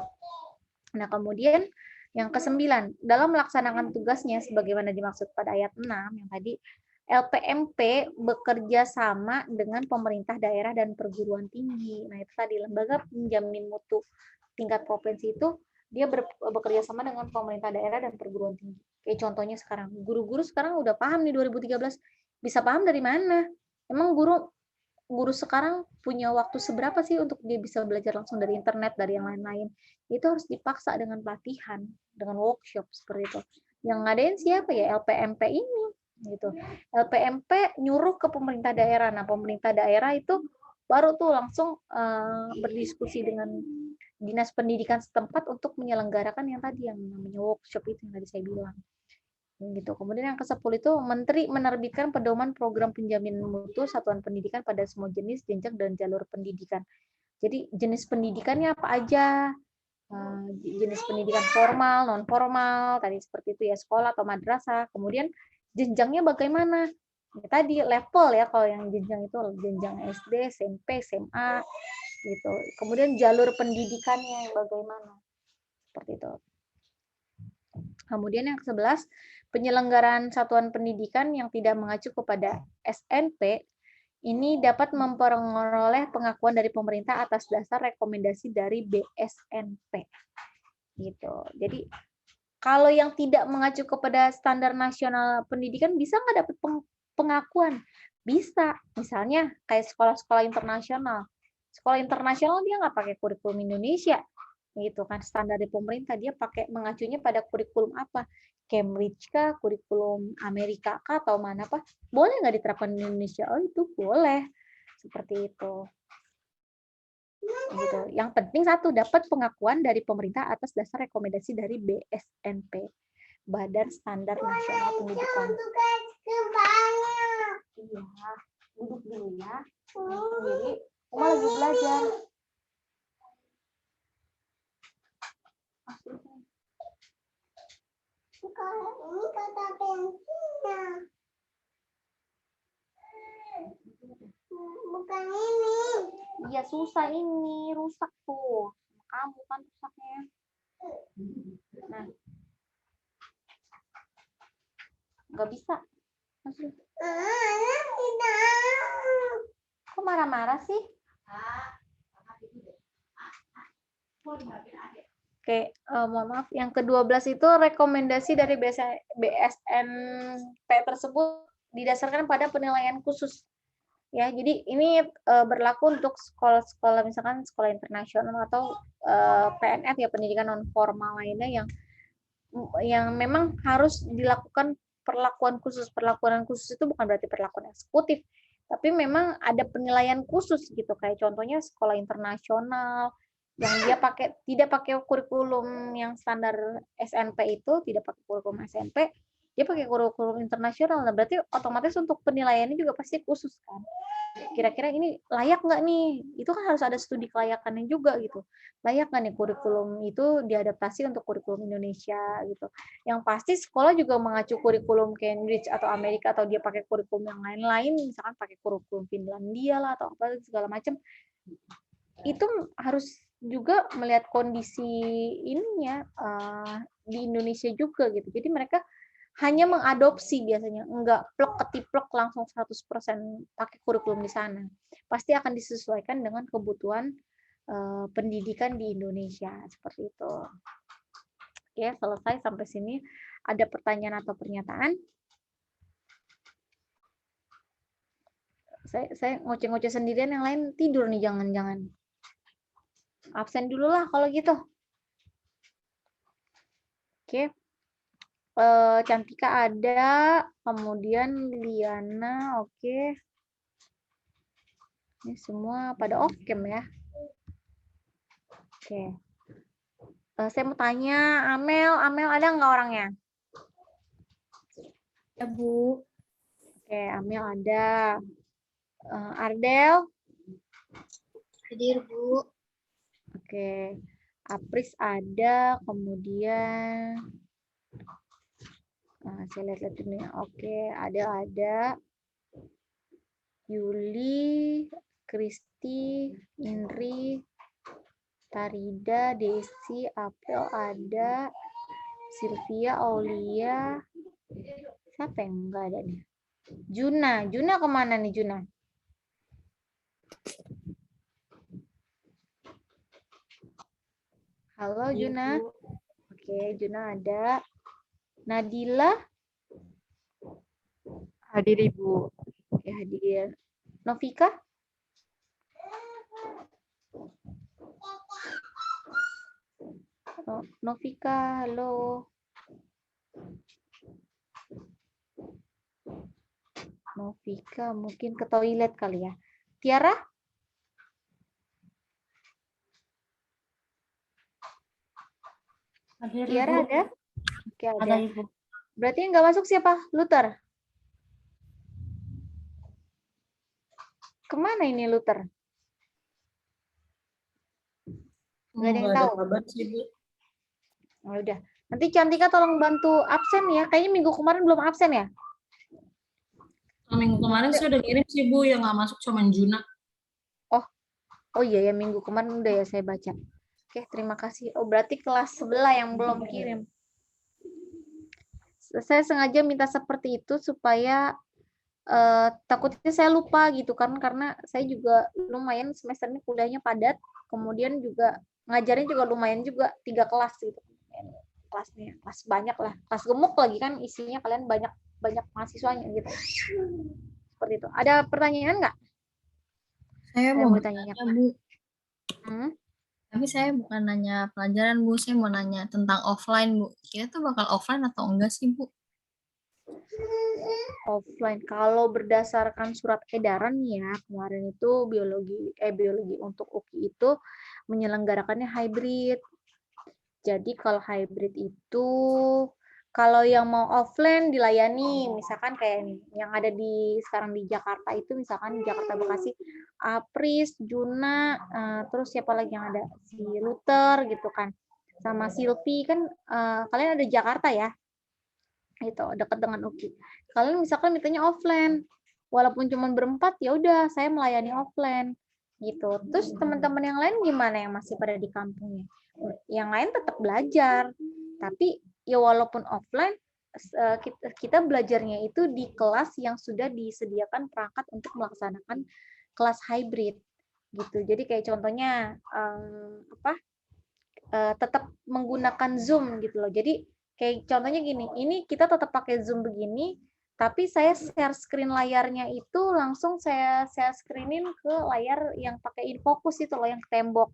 Nah kemudian yang ke-9, dalam melaksanakan tugasnya sebagaimana dimaksud pada ayat 6 yang tadi, LPMP bekerja sama dengan pemerintah daerah dan perguruan tinggi. Nah itu tadi lembaga penjamin mutu tingkat provinsi itu dia bekerja sama dengan pemerintah daerah dan perguruan tinggi. Kayak contohnya sekarang, guru-guru sekarang udah paham nih 2013. Bisa paham dari mana? Emang guru sekarang punya waktu seberapa sih untuk dia bisa belajar langsung dari internet, dari yang lain-lain? Itu harus dipaksa dengan pelatihan, dengan workshop seperti itu. Yang ngadain siapa ya? LPMP ini gitu. LPMP nyuruh ke pemerintah daerah. Nah, pemerintah daerah itu baru tuh langsung berdiskusi dengan dinas pendidikan setempat untuk menyelenggarakan yang tadi yang namanya workshop itu yang tadi saya bilang gitu. Kemudian yang ke-10 itu Menteri menerbitkan pedoman program penjamin mutu satuan pendidikan pada semua jenis, jenjang dan jalur pendidikan. Jadi jenis pendidikannya apa aja, jenis pendidikan formal, non formal, tadi seperti itu ya, sekolah atau madrasah. Kemudian jenjangnya bagaimana? Ya, tadi level ya, kalau yang jenjang itu jenjang SD, SMP, SMA gitu. Kemudian jalur pendidikannya bagaimana? Seperti itu. Kemudian yang ke-11, penyelenggaraan satuan pendidikan yang tidak mengacu kepada SNP ini dapat memperoleh pengakuan dari pemerintah atas dasar rekomendasi dari BSNP. Gitu. Jadi kalau yang tidak mengacu kepada standar nasional pendidikan bisa nggak dapat pengakuan? Bisa. Misalnya kayak sekolah-sekolah internasional. Sekolah internasional dia nggak pakai kurikulum Indonesia, gitu kan, standar dari pemerintah, dia pakai mengacunya pada kurikulum apa, Cambridge kah, kurikulum Amerika kah, atau mana apa, boleh nggak diterapkan di Indonesia? Oh itu boleh, seperti itu. Gitu. Yang penting satu, dapat pengakuan dari pemerintah atas dasar rekomendasi dari BSNP, Badan Standar Nasional Pendidikan. Iya, duduk dulu ya. Jadi, Oma lagi belajar. Kalau ini kata bensinnya. Bukan ini. Iya susah ini, rusak tuh. Kamu kan rusaknya. Nah, nggak bisa. Masih. Kok marah-marah sih? Oke, mohon maaf. Yang ke-12 itu rekomendasi dari BSNP tersebut didasarkan pada penilaian khusus. Ya, jadi ini berlaku untuk sekolah-sekolah misalkan sekolah internasional atau PNF ya, pendidikan non formal lainnya yang memang harus dilakukan perlakuan khusus. Perlakuan khusus itu bukan berarti perlakuan eksekutif, tapi memang ada penilaian khusus gitu. Kayak contohnya sekolah internasional yang dia tidak pakai kurikulum yang standar SNP itu, tidak pakai kurikulum SNP, dia pakai kurikulum internasional. Nah, berarti otomatis untuk penilaiannya juga pasti khusus kan. Kira-kira ini layak nggak nih? Itu kan harus ada studi kelayakannya juga gitu. Layak nggak nih kurikulum itu diadaptasi untuk kurikulum Indonesia gitu. Yang pasti sekolah juga mengacu kurikulum Cambridge atau Amerika, atau dia pakai kurikulum yang lain-lain, misalkan pakai kurikulum Finlandia lah atau apa segala macam. Itu harus juga melihat kondisi ininya di Indonesia juga gitu. Jadi mereka hanya mengadopsi biasanya, enggak plek ketiplek langsung 100% pakai kurikulum di sana. Pasti akan disesuaikan dengan kebutuhan pendidikan di Indonesia, seperti itu. Oke, selesai sampai sini. Ada pertanyaan atau pernyataan? Saya ngoceh-ngoceh sendirian, yang lain tidur nih, jangan-jangan. Absen dulu lah kalau gitu. Oke. Cantika ada, kemudian Liliana, oke. Ini semua pada off cam ya. Oke. Saya mau tanya, Amel ada nggak orangnya? Ya, Bu. Oke, Amel ada. Ardel? Hadir, Bu. Oke. Apris ada, kemudian Nah, saya lihat-lihat dulu ya. Oke, ada. Yuli, Kristi, Indri, Tarida, Desi, April ada, Sylvia, Aulia, siapa yang enggak ada nih? Juna kemana nih Juna? Halo Juna. Oke, Juna ada. Nadila, Hadir Ibu. oke hadir. Novika? Novika, halo. Novika mungkin ke toilet kali ya. Tiara? Tiara ada? Oke, ada. Ada Ibu. Berarti yang nggak masuk siapa? Luther. Kemana ini Luther? Nggak ada yang Nggak tahu. kabar sih, Bu. Oh, udah. Nanti Cantika tolong bantu absen ya. Kayaknya minggu kemarin belum absen ya. Minggu kemarin sih udah ngirim sih, Bu, yang nggak masuk cuma Juna. Oh iya ya, minggu kemarin udah ya saya baca. Oke, terima kasih. Oh, berarti kelas sebelah yang belum kirim. Saya sengaja minta seperti itu supaya takutnya saya lupa gitu kan, karena saya juga lumayan semester ini kuliahnya padat, kemudian juga ngajarin juga lumayan juga 3 kelas gitu. Kelas banyak lah, kelas gemuk lagi kan isinya kalian banyak mahasiswanya gitu. Seperti itu. Ada pertanyaan nggak? Saya Ada mau yang bertanya, bertanya, Bu. Hmm? Tapi saya bukan nanya pelajaran, Bu. Saya mau nanya tentang offline, Bu. Kira tuh bakal offline atau enggak sih, Bu? Offline. Kalau berdasarkan surat edaran ya, kemarin itu biologi untuk UKI itu menyelenggarakannya hybrid. Jadi kalau hybrid itu kalau yang mau offline dilayani, misalkan kayak nih, yang ada sekarang di Jakarta itu, misalkan di Jakarta Bekasi, Apris, Juna, terus siapa lagi yang ada? Si Luther gitu kan, sama Silvi kan, kalian ada di Jakarta ya, itu dekat dengan UKI. Kalian misalkan mintanya offline, walaupun cuma berempat, ya udah saya melayani offline gitu. Terus teman-teman yang lain gimana yang masih pada di kampungnya? Yang lain tetap belajar, tapi ya walaupun offline kita belajarnya itu di kelas yang sudah disediakan perangkat untuk melaksanakan kelas hybrid gitu. Jadi kayak contohnya tetap menggunakan Zoom gitu loh. Jadi kayak contohnya gini, ini kita tetap pakai Zoom begini, tapi saya share screen layarnya itu langsung saya screenin ke layar yang pakai infocus itu loh, yang ke tembok.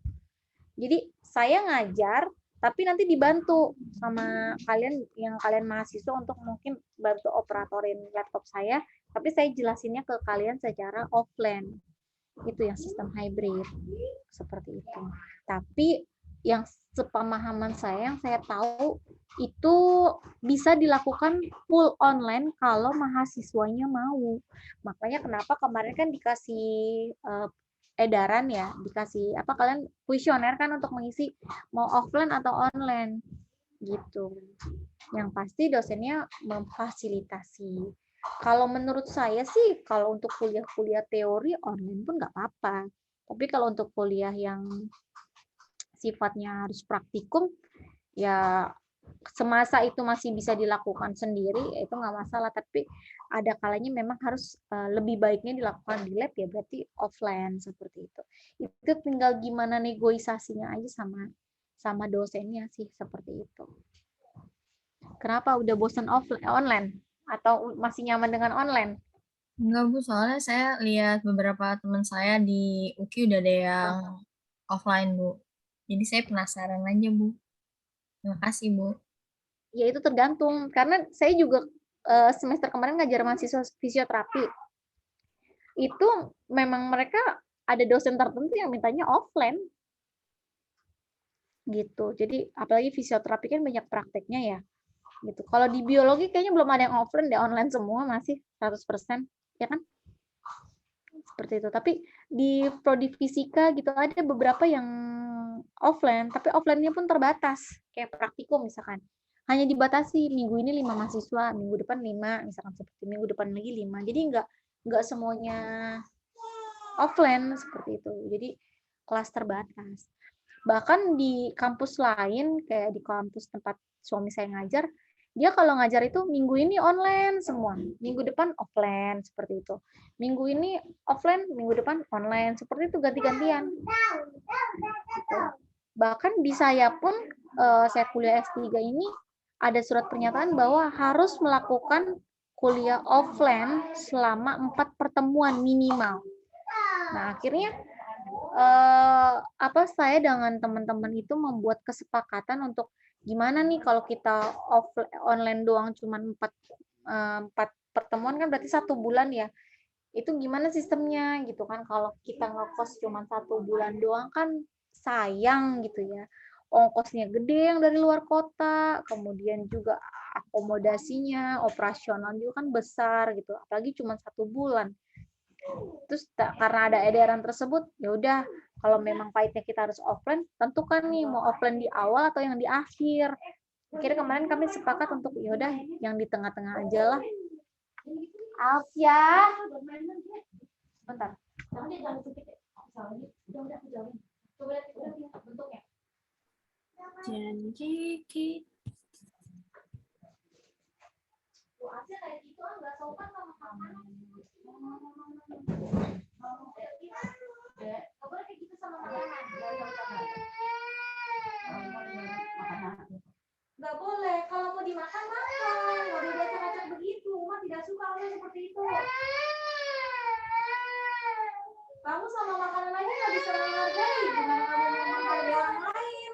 Jadi saya ngajar, tapi nanti dibantu sama kalian mahasiswa untuk mungkin bantu operatorin laptop saya, tapi saya jelasinnya ke kalian secara offline. Itu yang sistem hybrid seperti itu. Tapi yang sepemahaman saya, yang saya tahu itu bisa dilakukan full online kalau mahasiswanya mau. Makanya kenapa kemarin kan dikasih edaran ya, dikasih apa, kalian kuesioner kan untuk mengisi mau offline atau online gitu. Yang pasti dosennya memfasilitasi. Kalau menurut saya sih, kalau untuk kuliah-kuliah teori online pun nggak apa-apa. Tapi kalau untuk kuliah yang sifatnya harus praktikum, ya semasa itu masih bisa dilakukan sendiri, itu nggak masalah. Tapi ada kalanya memang harus lebih baiknya dilakukan di lab, ya berarti offline seperti itu. Itu tinggal gimana negosiasinya aja sama dosennya sih, seperti itu. Kenapa udah bosan online atau masih nyaman dengan online? Enggak, Bu. Soalnya saya lihat beberapa teman saya di UKI udah ada yang offline, Bu. Jadi saya penasaran aja, Bu. Terima kasih, Bu. Ya itu tergantung, karena saya juga semester kemarin ngajar mahasiswa fisioterapi. Itu memang mereka ada dosen tertentu yang mintanya offline. Gitu. Jadi apalagi fisioterapi kan banyak prakteknya ya. Gitu. Kalau di biologi kayaknya belum ada yang offline, deh, online semua masih 100%, ya kan? Seperti itu. Tapi di prodi fisika gitu ada beberapa yang offline, tapi offline-nya pun terbatas, kayak praktikum misalkan. hanya dibatasi minggu ini 5 mahasiswa, minggu depan 5, misalkan seperti minggu depan lagi 5. Jadi nggak semuanya offline seperti itu. Jadi kelas terbatas. Bahkan di kampus lain, kayak di kampus tempat suami saya ngajar, dia kalau ngajar itu minggu ini online semua, minggu depan offline, seperti itu. Minggu ini offline, minggu depan online, seperti itu ganti-gantian. Gitu. Bahkan di saya pun, saya kuliah S3 ini, ada surat pernyataan bahwa harus melakukan kuliah offline selama 4 pertemuan minimal. Nah, akhirnya saya dengan teman-teman itu membuat kesepakatan untuk gimana nih kalau kita online doang cuma 4 pertemuan kan berarti 1 bulan ya. Itu gimana sistemnya gitu kan, kalau kita ngekos cuma 1 bulan doang kan sayang gitu ya. Ongkosnya gede yang dari luar kota, kemudian juga akomodasinya, operasional juga kan besar gitu, apalagi cuma 1 bulan. Terus karena ada edaran tersebut, ya udah kalau memang pahitnya kita harus offline, tentukan nih mau offline di awal atau yang di akhir. Akhirnya kemarin kami sepakat untuk ya udah yang di tengah-tengah aja lah. Alfia, bentar. Janji kita. Alfia kayak gitu nggak sopan sama kamu. Nggak boleh kayak gitu sama makanan. Nggak boleh. Kalau mau dimakan, makan. Nggak boleh diacak-acak begitu. Uma tidak suka orang seperti itu. Kamu sama makanan aja nggak bisa menghargai. Gimana kamu mau menghargai orang lain?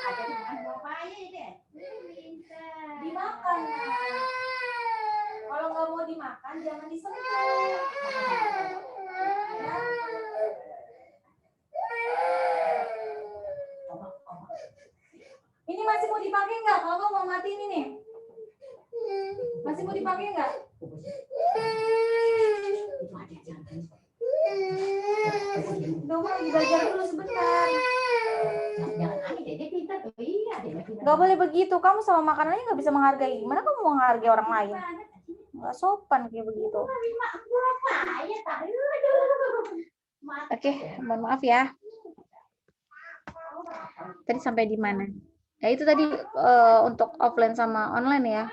Ada dimakan bapaknya deh. Dimakan. Kalau nggak mau dimakan, jangan disentuh. Ya. Ini masih mau dipakai nggak? Kalau nggak mau mati ini nih. Masih mau dipakai nggak? Doma lagi belajar dulu sebentar. Nggak boleh begitu. Kamu sama makanannya nggak bisa menghargai. Gimana kamu mau menghargai orang lain? Nggak sopan kayak begitu. Oke, mohon maaf ya. Tadi sampai di mana? Ya itu tadi untuk offline sama online ya.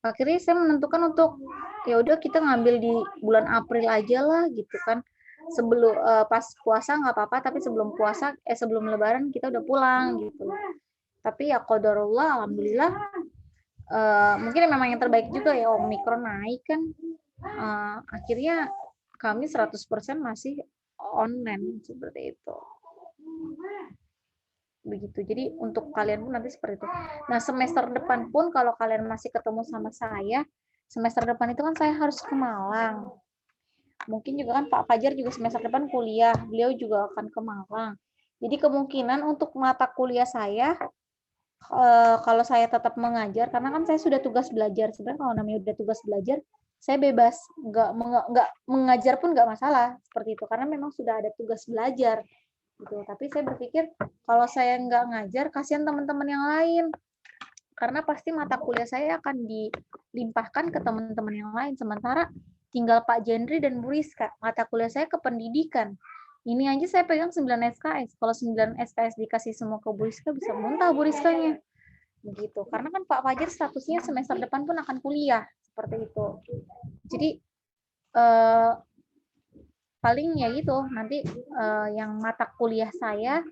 Akhirnya saya menentukan untuk ya udah kita ngambil di bulan April aja lah gitu kan. Sebelum pas puasa nggak apa-apa, tapi sebelum puasa sebelum Lebaran kita udah pulang gitu. Tapi ya qadarullah, alhamdulillah mungkin memang yang terbaik juga ya, Omikron naik kan. Akhirnya kami 100% masih online seperti itu. Begitu. Jadi untuk kalian pun nanti seperti itu. Nah, semester depan pun kalau kalian masih ketemu sama saya, semester depan itu kan saya harus ke Malang. Mungkin juga kan Pak Fajar juga semester depan kuliah, beliau juga akan ke Malang. Jadi kemungkinan untuk mata kuliah saya, kalau saya tetap mengajar, karena kan saya sudah tugas belajar. Sebenarnya kalau namanya udah tugas belajar, saya bebas, nggak mengajar pun nggak masalah seperti itu, karena memang sudah ada tugas belajar. Gitu. Tapi saya berpikir kalau saya nggak ngajar, kasihan teman-teman yang lain. Karena pasti mata kuliah saya akan dilimpahkan ke teman-teman yang lain. Sementara tinggal Pak Jendri dan Bu Rizka. Mata kuliah saya ke pendidikan. Ini aja saya pegang 9 SKS. Kalau 9 SKS dikasih semua ke Bu Rizka, bisa muntah Bu Rizkanya. Begitu. Karena kan Pak Fajar statusnya semester depan pun akan kuliah. Seperti itu. Jadi, paling ya gitu, nanti yang mata kuliah saya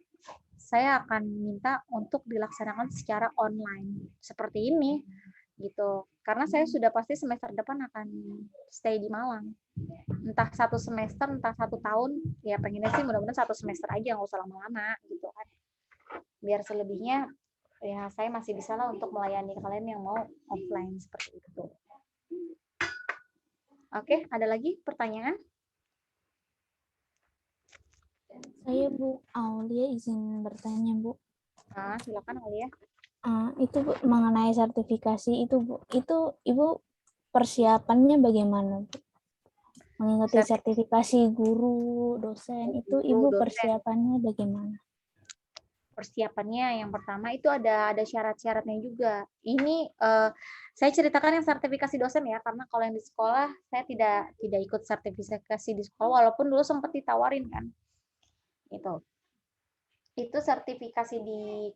akan minta untuk dilaksanakan secara online. Seperti ini. Gitu. Karena saya sudah pasti semester depan akan stay di Malang. Entah 1 semester, entah 1 tahun, ya pengennya sih mudah-mudahan 1 semester aja, nggak usah lama-lama gitu kan. Biar selebihnya ya saya masih bisa lah untuk melayani kalian yang mau offline seperti itu. Oke, ada lagi pertanyaan? Saya Bu Aulia izin bertanya Bu. Silakan Aulia. Itu Bu, mengenai sertifikasi itu Bu, itu Ibu persiapannya bagaimana Bu? Mengikuti sertifikasi guru, dosen itu Ibu persiapannya bagaimana? persiapannya yang pertama itu ada syarat-syaratnya juga. Ini saya ceritakan yang sertifikasi dosen ya, karena kalau yang di sekolah saya tidak ikut sertifikasi di sekolah, walaupun dulu sempat ditawarin kan. Itu sertifikasi di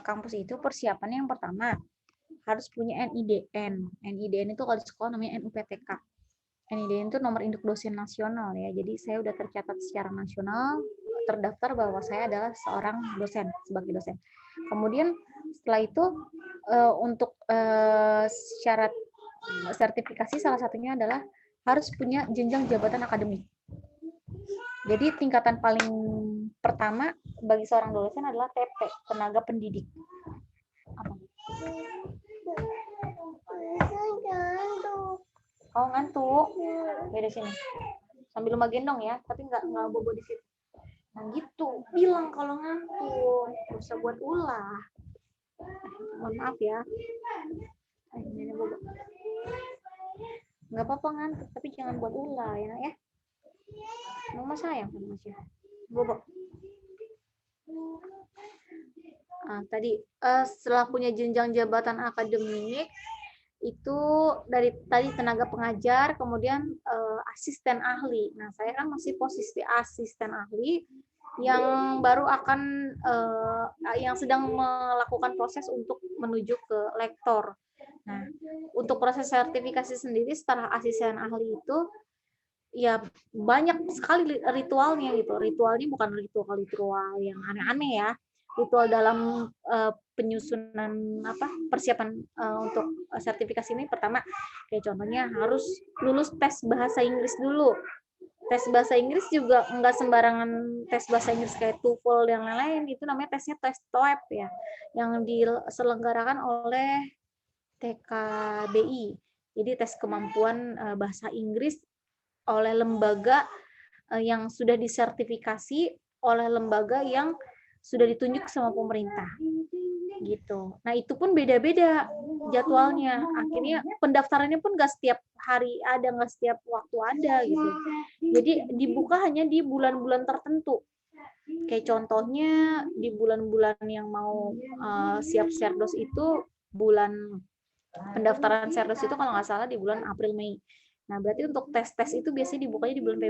kampus itu persiapannya yang pertama harus punya NIDN. NIDN itu kalau di sekolah namanya NUPTK. NIDN itu nomor induk dosen nasional ya. Jadi saya udah tercatat secara nasional, terdaftar bahwa saya adalah seorang dosen, sebagai dosen. Kemudian setelah itu untuk syarat sertifikasi salah satunya adalah harus punya jenjang jabatan akademik. Jadi tingkatan paling pertama bagi seorang dosen adalah TP, tenaga pendidik. Apa? Oh, ngantuk. Beda sini. Sambil rumah gendong ya, tapi nggak bobo di situ. Nah gitu, bilang kalau ngantuk, nggak usah buat ulah. Mohon maaf ya. Nenek bobo. Nggak apa-apa ngantuk, tapi jangan buat ulah ya. Mama sayang sama Masya. Bobo. Tadi setelah punya jenjang jabatan akademik, itu dari tadi tenaga pengajar, kemudian asisten ahli. Nah, saya kan masih posisi asisten ahli yang baru akan yang sedang melakukan proses untuk menuju ke lektor. Nah, untuk proses sertifikasi sendiri setelah asisten ahli itu ya banyak sekali ritualnya gitu. Ritualnya bukan ritual yang aneh-aneh ya. Ritual dalam penyusunan persiapan untuk sertifikasi ini pertama kayak contohnya harus lulus tes bahasa Inggris dulu. Tes bahasa Inggris juga enggak sembarangan tes bahasa Inggris kayak TOEFL dan lain-lain, itu namanya tesnya tes TOEP ya, yang diselenggarakan oleh TKBI. Jadi tes kemampuan bahasa Inggris oleh lembaga yang sudah disertifikasi oleh lembaga yang sudah ditunjuk sama pemerintah gitu. Nah itu pun beda-beda jadwalnya. Akhirnya pendaftarannya pun nggak setiap hari ada, nggak setiap waktu ada gitu. Jadi dibuka hanya di bulan-bulan tertentu. Kayak contohnya di bulan-bulan yang mau siap serdos itu bulan pendaftaran serdos itu kalau nggak salah di bulan April Mei. Nah berarti untuk tes-tes itu biasanya dibukanya di bulan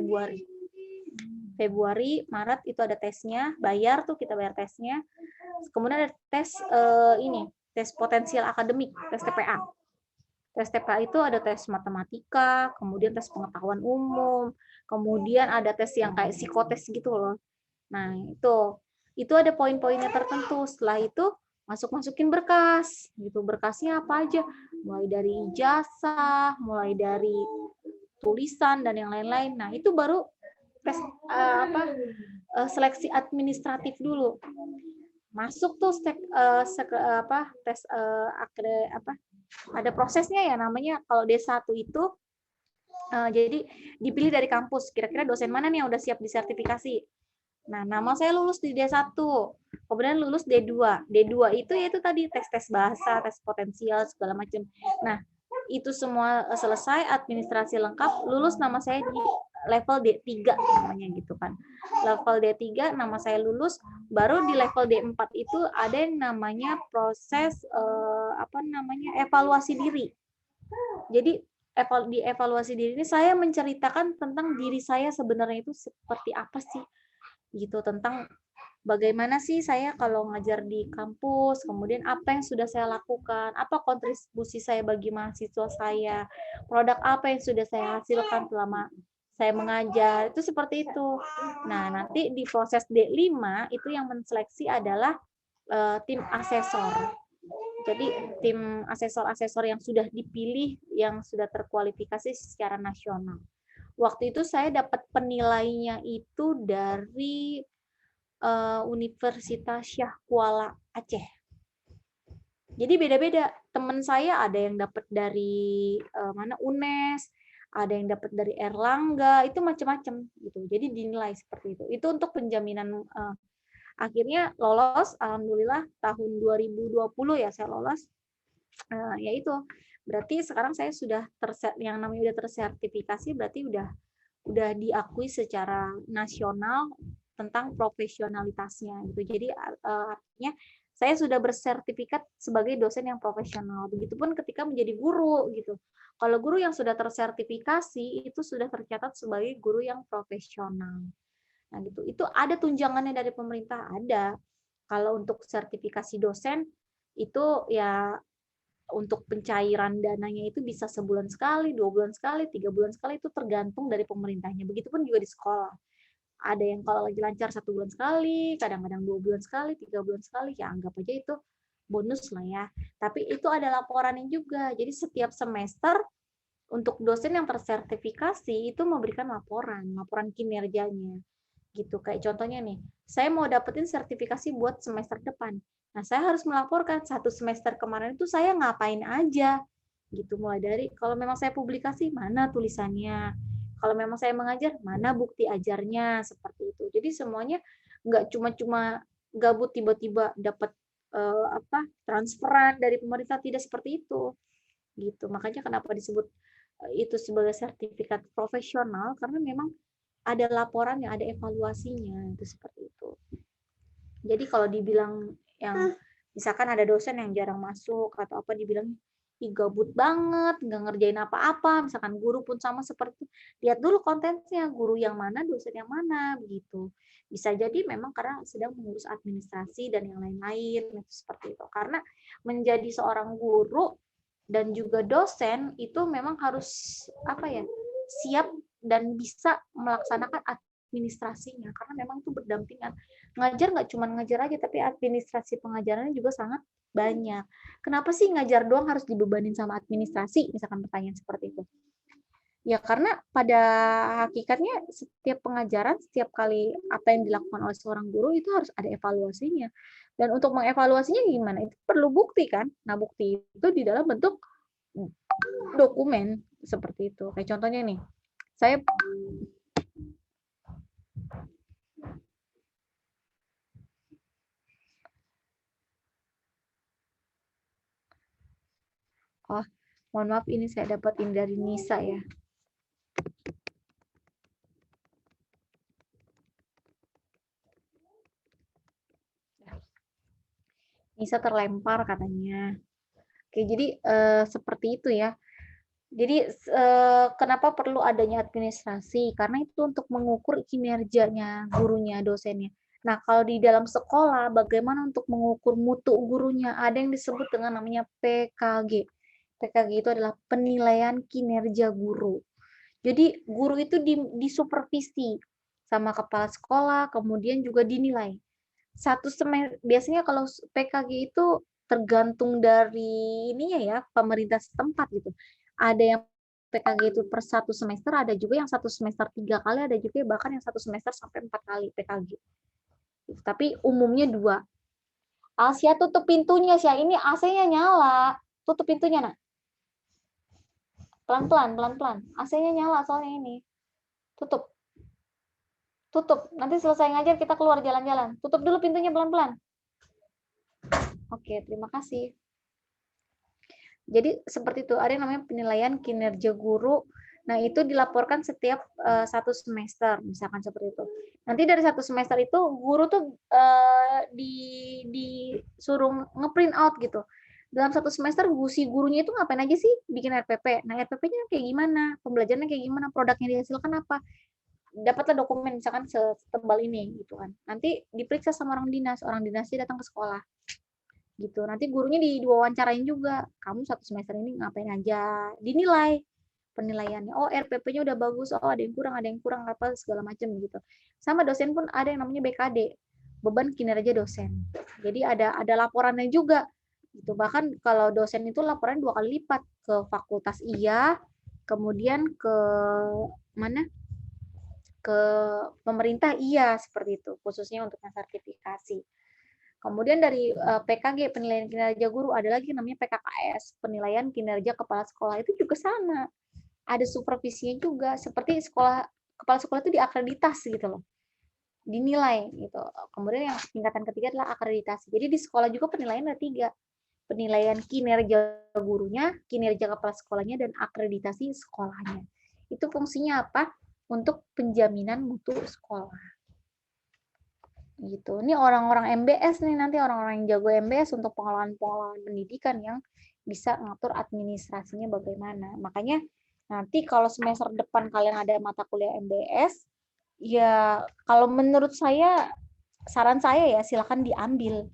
Februari, Maret itu ada tesnya, bayar tuh kita bayar tesnya. Kemudian ada tes tes potensial akademik, tes TPA. Tes TPA itu ada tes matematika, kemudian tes pengetahuan umum, kemudian ada tes yang kayak psikotes gitu loh. Nah, itu ada poin-poinnya tertentu. Setelah itu masukin berkas gitu. Berkasnya apa aja? Mulai dari ijazah, mulai dari tulisan dan yang lain-lain. Nah, itu baru tes seleksi administratif dulu. Masuk tuh tes ada prosesnya ya, namanya kalau D1 itu jadi dipilih dari kampus, kira-kira dosen mana nih yang udah siap disertifikasi. Nah, nama saya lulus di D1, kemudian lulus D2. D2 itu yaitu tadi tes bahasa, tes potensial segala macam. Nah, itu semua selesai, administrasi lengkap, lulus, nama saya di level D3 namanya gitu kan. Level D3 nama saya lulus, baru di level D4 itu ada yang namanya proses evaluasi diri. Jadi di evaluasi diri ini saya menceritakan tentang diri saya sebenarnya itu seperti apa sih gitu, tentang bagaimana sih saya kalau ngajar di kampus, kemudian apa yang sudah saya lakukan, apa kontribusi saya bagi mahasiswa saya, produk apa yang sudah saya hasilkan selama saya mengajar, itu seperti itu. Nah, nanti di proses D5 itu yang menseleksi adalah tim asesor. Jadi tim asesor-asesor yang sudah dipilih, yang sudah terkualifikasi secara nasional. Waktu itu saya dapat penilainya itu dari Universitas Syah Kuala Aceh. Jadi beda-beda. Teman saya ada yang dapat dari UNES, ada yang dapat dari Erlangga, itu macam-macam gitu. Jadi dinilai seperti itu. Itu untuk penjaminan akhirnya lolos, alhamdulillah tahun 2020 ya saya lolos. Yaitu berarti sekarang saya sudah yang namanya udah tersertifikasi, berarti udah diakui secara nasional, tentang profesionalitasnya gitu. Jadi artinya saya sudah bersertifikat sebagai dosen yang profesional. Begitupun ketika menjadi guru gitu. Kalau guru yang sudah tersertifikasi itu sudah tercatat sebagai guru yang profesional. Nah, gitu. Itu ada tunjangannya dari pemerintah, ada. Kalau untuk sertifikasi dosen itu ya untuk pencairan dananya itu bisa sebulan sekali, 2 bulan sekali, 3 bulan sekali, itu tergantung dari pemerintahnya. Begitupun juga di sekolah. Ada yang kalau lagi lancar 1 bulan sekali, kadang-kadang 2 bulan sekali, 3 bulan sekali, ya anggap aja itu bonus lah ya. Tapi itu ada laporannya juga. Jadi setiap semester untuk dosen yang tersertifikasi itu memberikan laporan kinerjanya. Gitu. Kayak contohnya nih, saya mau dapetin sertifikasi buat semester depan. Nah, saya harus melaporkan 1 semester kemarin itu saya ngapain aja. Gitu, mulai dari kalau memang saya publikasi, mana tulisannya. Kalau memang saya mengajar, mana bukti ajarnya, seperti itu. Jadi semuanya nggak cuma gabut tiba-tiba dapat transferan dari pemerintah, tidak seperti itu. Gitu. Makanya kenapa disebut itu sebagai sertifikat profesional, karena memang ada laporannya, ada evaluasinya, itu seperti itu. Jadi kalau dibilang yang misalkan ada dosen yang jarang masuk atau apa, dibilang ih gabut banget, nggak ngerjain apa-apa, misalkan guru pun sama seperti itu. Lihat dulu kontennya, guru yang mana, dosen yang mana, begitu. Bisa jadi memang karena sedang mengurus administrasi dan yang lain-lain, seperti itu. Karena menjadi seorang guru dan juga dosen itu memang harus siap dan bisa melaksanakan administrasinya, karena memang itu berdampingan. Ngajar nggak cuma ngajar aja, tapi administrasi pengajarannya juga sangat banyak. Kenapa sih ngajar doang harus dibebanin sama administrasi? Misalkan pertanyaan seperti itu. Ya karena pada hakikatnya setiap pengajaran, setiap kali apa yang dilakukan oleh seorang guru itu harus ada evaluasinya. Dan untuk mengevaluasinya gimana? Itu perlu bukti kan? Nah, bukti itu di dalam bentuk dokumen seperti itu. Kayak contohnya nih, saya mohon maaf, ini saya dapatin dari Nisa ya. Nisa terlempar katanya. Oke, jadi seperti itu ya. Jadi kenapa perlu adanya administrasi? Karena itu untuk mengukur kinerjanya gurunya, dosennya. Nah, kalau di dalam sekolah, bagaimana untuk mengukur mutu gurunya? Ada yang disebut dengan namanya PKG. PKG itu adalah penilaian kinerja guru. Jadi guru itu disupervisi sama kepala sekolah, kemudian juga dinilai. Biasanya kalau PKG itu tergantung dari ininya ya, pemerintah setempat gitu. Ada yang PKG itu per 1 semester, ada juga yang 1 semester 3 kali, ada juga bahkan yang 1 semester sampai 4 kali PKG. Tapi umumnya 2. Asia tutup pintunya, Sya. Ini AC-nya nyala. Tutup pintunya, Nak. Pelan-pelan, pelan-pelan. AC-nya nyala soalnya ini. Tutup. Tutup. Nanti selesai ngajar kita keluar jalan-jalan. Tutup dulu pintunya pelan-pelan. Oke, terima kasih. Jadi seperti itu, ada yang namanya penilaian kinerja guru. Nah, itu dilaporkan setiap 1 semester, misalkan seperti itu. Nanti dari 1 semester itu guru tuh disuruh ngeprint out gitu. Dalam 1 semester si gurunya itu ngapain aja sih? Bikin RPP. Nah, RPP-nya kayak gimana? Pembelajarannya kayak gimana? Produknya dihasilkan apa? Dapatlah dokumen misalkan setebal ini gitu kan. Nanti diperiksa sama orang dinasnya datang ke sekolah. Gitu. Nanti gurunya diwawancarain juga. Kamu 1 semester ini ngapain aja? Dinilai penilaiannya. Oh, RPP-nya udah bagus. Oh, ada yang kurang apa segala macam gitu. Sama dosen pun ada yang namanya BKD, beban kinerja dosen. Jadi ada laporannya juga. Gitu. Bahkan kalau dosen itu laporan 2 kali lipat, ke fakultas kemudian ke mana? Ke pemerintah seperti itu, khususnya untuk yang sertifikasi. Kemudian dari PKG, penilaian kinerja guru, ada lagi namanya PKKS, penilaian kinerja kepala sekolah, itu juga sama. Ada supervisinya juga, seperti kepala sekolah itu diakreditasi gitu loh. Dinilai gitu. Kemudian yang tingkatan ketiga adalah akreditasi. Jadi di sekolah juga penilaian ada 3. Penilaian kinerja gurunya, kinerja kepala sekolahnya, dan akreditasi sekolahnya. Itu fungsinya apa? Untuk penjaminan mutu sekolah. gitu. Ini orang-orang MBS nih, nanti orang-orang yang jago MBS untuk pengelolaan pendidikan yang bisa ngatur administrasinya bagaimana. Makanya nanti kalau semester depan kalian ada mata kuliah MBS, ya kalau menurut saya, saran saya ya silakan diambil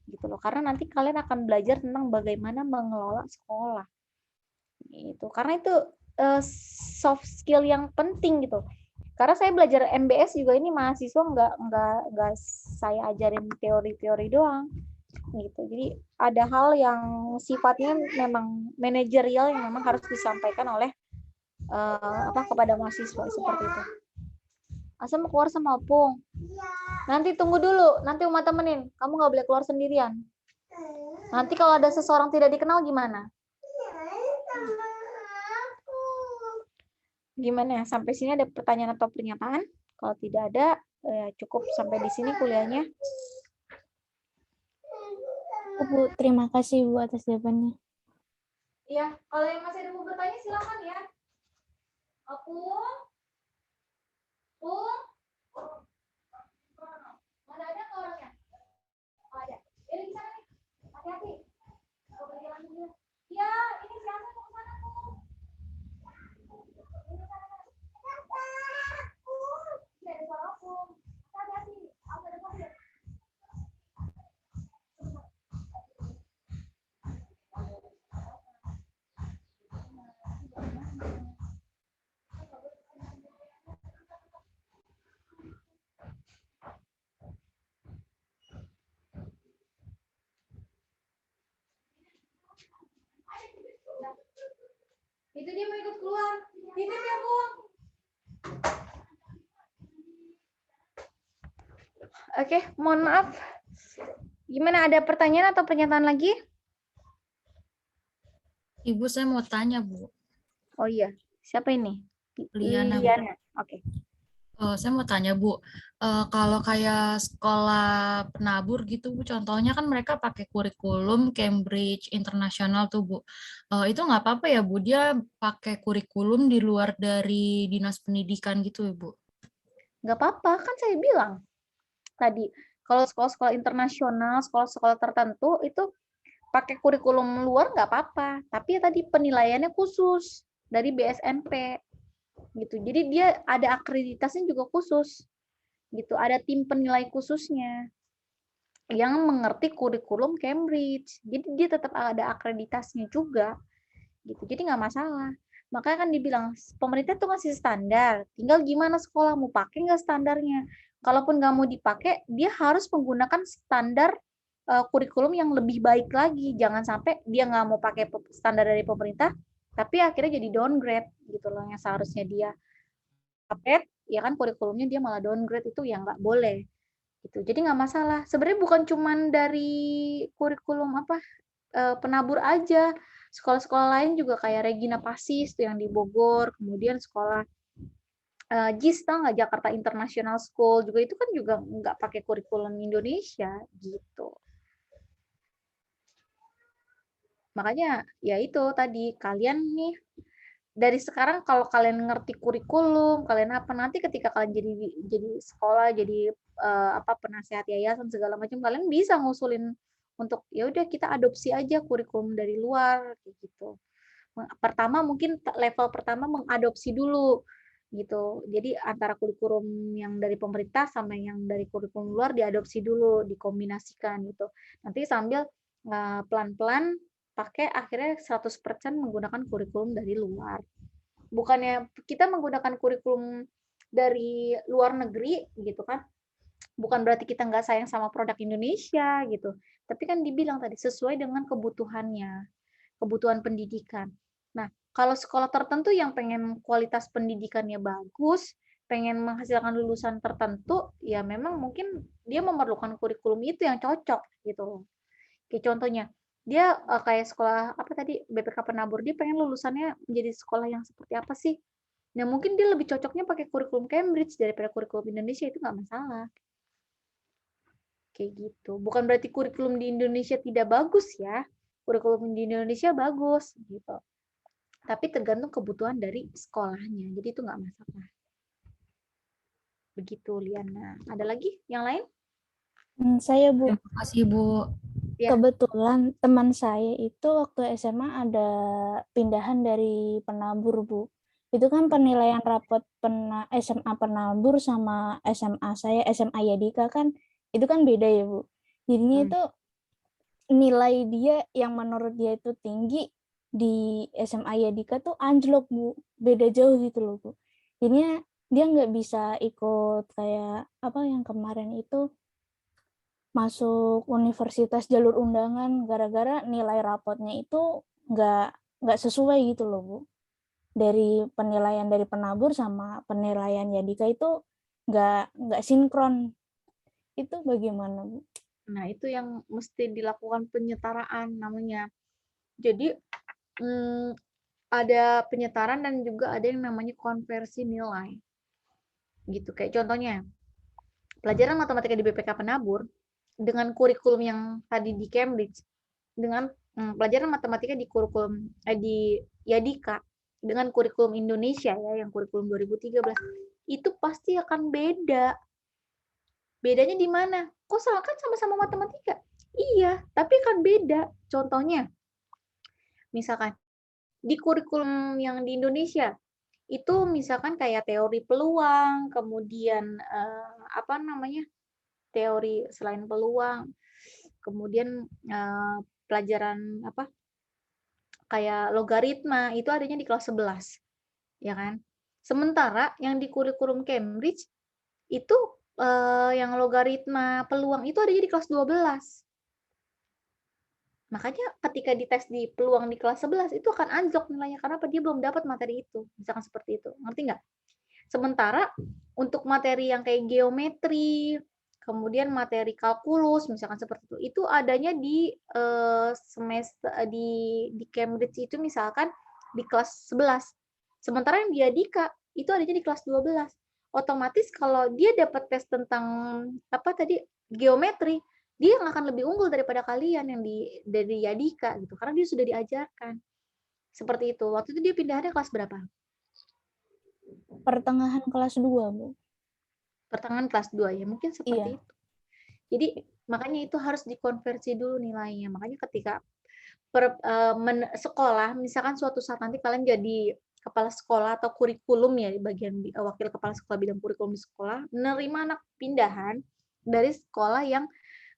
gitu loh. Karena nanti kalian akan belajar tentang bagaimana mengelola sekolah. Gitu. Karena itu soft skill yang penting gitu. Karena saya belajar MBS juga ini mahasiswa nggak saya ajarin teori-teori doang gitu. Jadi ada hal yang sifatnya memang manajerial yang memang harus disampaikan oleh kepada mahasiswa seperti itu. Asa mau keluar sama Opung. Nanti tunggu dulu, nanti Uma temenin. Kamu nggak boleh keluar sendirian. Nanti kalau ada seseorang tidak dikenal gimana? Gimana? Sampai sini ada pertanyaan atau pernyataan? Kalau tidak ada, cukup sampai di sini kuliahnya. Bu, terima kasih Bu atas jawabannya. Iya, kalau yang masih ada mau bertanya silakan ya. Opung, mana ada nggak orangnya? Oh, ada. Ini di sana nih. Hati-hati. Kalau berjalan dulu. Iya, ini siapa mau ke sana tuh? Ini sana. Iya, ada suara Opung. Hati-hati. Aku ada mobil. Itu dia mau ikut keluar. Titip ya, Bu. Oke, mohon maaf. Gimana, ada pertanyaan atau pernyataan lagi? Ibu, saya mau tanya, Bu. Oh iya, siapa ini? Liana, Bu. Liana. Oke. Saya mau tanya, Bu, kalau kayak sekolah penabur gitu, Bu, contohnya kan mereka pakai kurikulum Cambridge International tuh, Bu. Itu nggak apa-apa ya, Bu, dia pakai kurikulum di luar dari dinas pendidikan gitu, ya, Bu? Nggak apa-apa, kan saya bilang tadi, kalau sekolah-sekolah internasional, sekolah-sekolah tertentu, itu pakai kurikulum luar nggak apa-apa. Tapi ya tadi penilaiannya khusus dari BSMP. Gitu. Jadi dia ada akreditasinya juga khusus. Gitu. Ada tim penilai khususnya yang mengerti kurikulum Cambridge. Jadi dia tetap ada akreditasinya juga. Gitu. Jadi nggak masalah. Makanya kan dibilang pemerintah tuh ngasih standar. Tinggal gimana sekolah mau pakai nggak standarnya. Kalaupun nggak mau dipakai, dia harus menggunakan standar kurikulum yang lebih baik lagi. Jangan sampai dia nggak mau pakai standar dari pemerintah, tapi akhirnya jadi downgrade gitu loh. Yang seharusnya dia upgrade, ya kan kurikulumnya dia malah downgrade, itu yang nggak boleh. Gitu. Jadi nggak masalah. Sebenarnya bukan cuman dari kurikulum penabur aja. Sekolah-sekolah lain juga kayak Regina Pacis tuh yang di Bogor, kemudian sekolah JIS tau nggak, Jakarta International School juga, itu kan juga nggak pakai kurikulum Indonesia gitu. Makanya ya itu tadi, kalian nih dari sekarang kalau kalian ngerti kurikulum, kalian nanti ketika kalian jadi sekolah, jadi penasehat yayasan segala macam, kalian bisa ngusulin untuk ya udah kita adopsi aja kurikulum dari luar kayak gitu. Pertama mungkin level pertama mengadopsi dulu gitu. Jadi antara kurikulum yang dari pemerintah sama yang dari kurikulum luar diadopsi dulu, dikombinasikan gitu. Nanti sambil pelan-pelan pakai akhirnya 100% menggunakan kurikulum dari luar. Bukannya kita menggunakan kurikulum dari luar negeri gitu kan, bukan berarti kita nggak sayang sama produk Indonesia gitu, tapi kan dibilang tadi sesuai dengan kebutuhannya, kebutuhan pendidikan. Nah, kalau sekolah tertentu yang pengen kualitas pendidikannya bagus, pengen menghasilkan lulusan tertentu, ya memang mungkin dia memerlukan kurikulum itu yang cocok gitu. Kayak contohnya, dia kayak sekolah BPK Penabur, dia pengen lulusannya menjadi sekolah yang seperti apa sih? Nah, mungkin dia lebih cocoknya pakai kurikulum Cambridge daripada kurikulum Indonesia, itu nggak masalah. Kayak gitu. Bukan berarti kurikulum di Indonesia tidak bagus ya. Kurikulum di Indonesia bagus gitu. Tapi tergantung kebutuhan dari sekolahnya. Jadi itu nggak masalah. Begitu, Liana. Ada lagi yang lain? Saya, Bu. Terima kasih, Bu. Ya. Kebetulan teman saya itu waktu SMA ada pindahan dari Penabur, Bu. Itu kan penilaian rapot SMA Penabur sama SMA saya, SMA Yadika kan, itu kan beda ya, Bu. Jadinya itu nilai dia yang menurut dia itu tinggi di SMA Yadika tuh anjlok, Bu. Beda jauh gitu loh, Bu. Jadinya dia nggak bisa ikut kayak apa yang kemarin itu masuk universitas jalur undangan gara-gara nilai rapotnya itu nggak sesuai gitu loh, Bu. Dari penilaian dari Penabur sama penilaian Yadika itu nggak sinkron. Itu bagaimana, Bu? Nah, itu yang mesti dilakukan penyetaraan namanya. Jadi ada penyetaraan dan juga ada yang namanya konversi nilai. Gitu. Kayak contohnya, pelajaran matematika di BPK Penabur dengan kurikulum yang tadi di Cambridge, dengan pelajaran matematika di kurikulum di Yadika dengan kurikulum Indonesia ya, yang kurikulum 2013, itu pasti akan beda. Bedanya di mana? Kok kan sama-sama matematika? Iya, tapi kan beda. Contohnya, misalkan di kurikulum yang di Indonesia, itu misalkan kayak teori peluang, kemudian apa namanya, teori selain peluang, kemudian pelajaran apa, kayak logaritma, itu adanya di kelas 11, ya kan? Sementara yang di kurikulum Cambridge, itu yang logaritma peluang itu adanya di kelas 12. Makanya ketika dites di peluang di kelas 11 itu akan anjlok nilainya karena apa? Dia belum dapat materi itu. Misalkan seperti itu. Ngerti nggak? Sementara untuk materi yang kayak geometri, kemudian materi kalkulus misalkan seperti itu adanya di semester di Cambridge itu misalkan di kelas 11. Sementara yang di Yadika itu adanya di kelas 12. Otomatis kalau dia dapat tes tentang apa tadi geometri, dia yang akan lebih unggul daripada kalian yang dari Yadika gitu karena dia sudah diajarkan. Seperti itu. Waktu itu dia pindahannya kelas berapa? Pertengahan kelas 2, Bu. Pertengahan kelas 2 ya, mungkin seperti Iya. itu. Jadi makanya itu harus dikonversi dulu nilainya. Makanya ketika sekolah, misalkan suatu saat nanti kalian jadi kepala sekolah atau kurikulum ya, di bagian wakil kepala sekolah bidang kurikulum di sekolah, menerima anak pindahan dari sekolah yang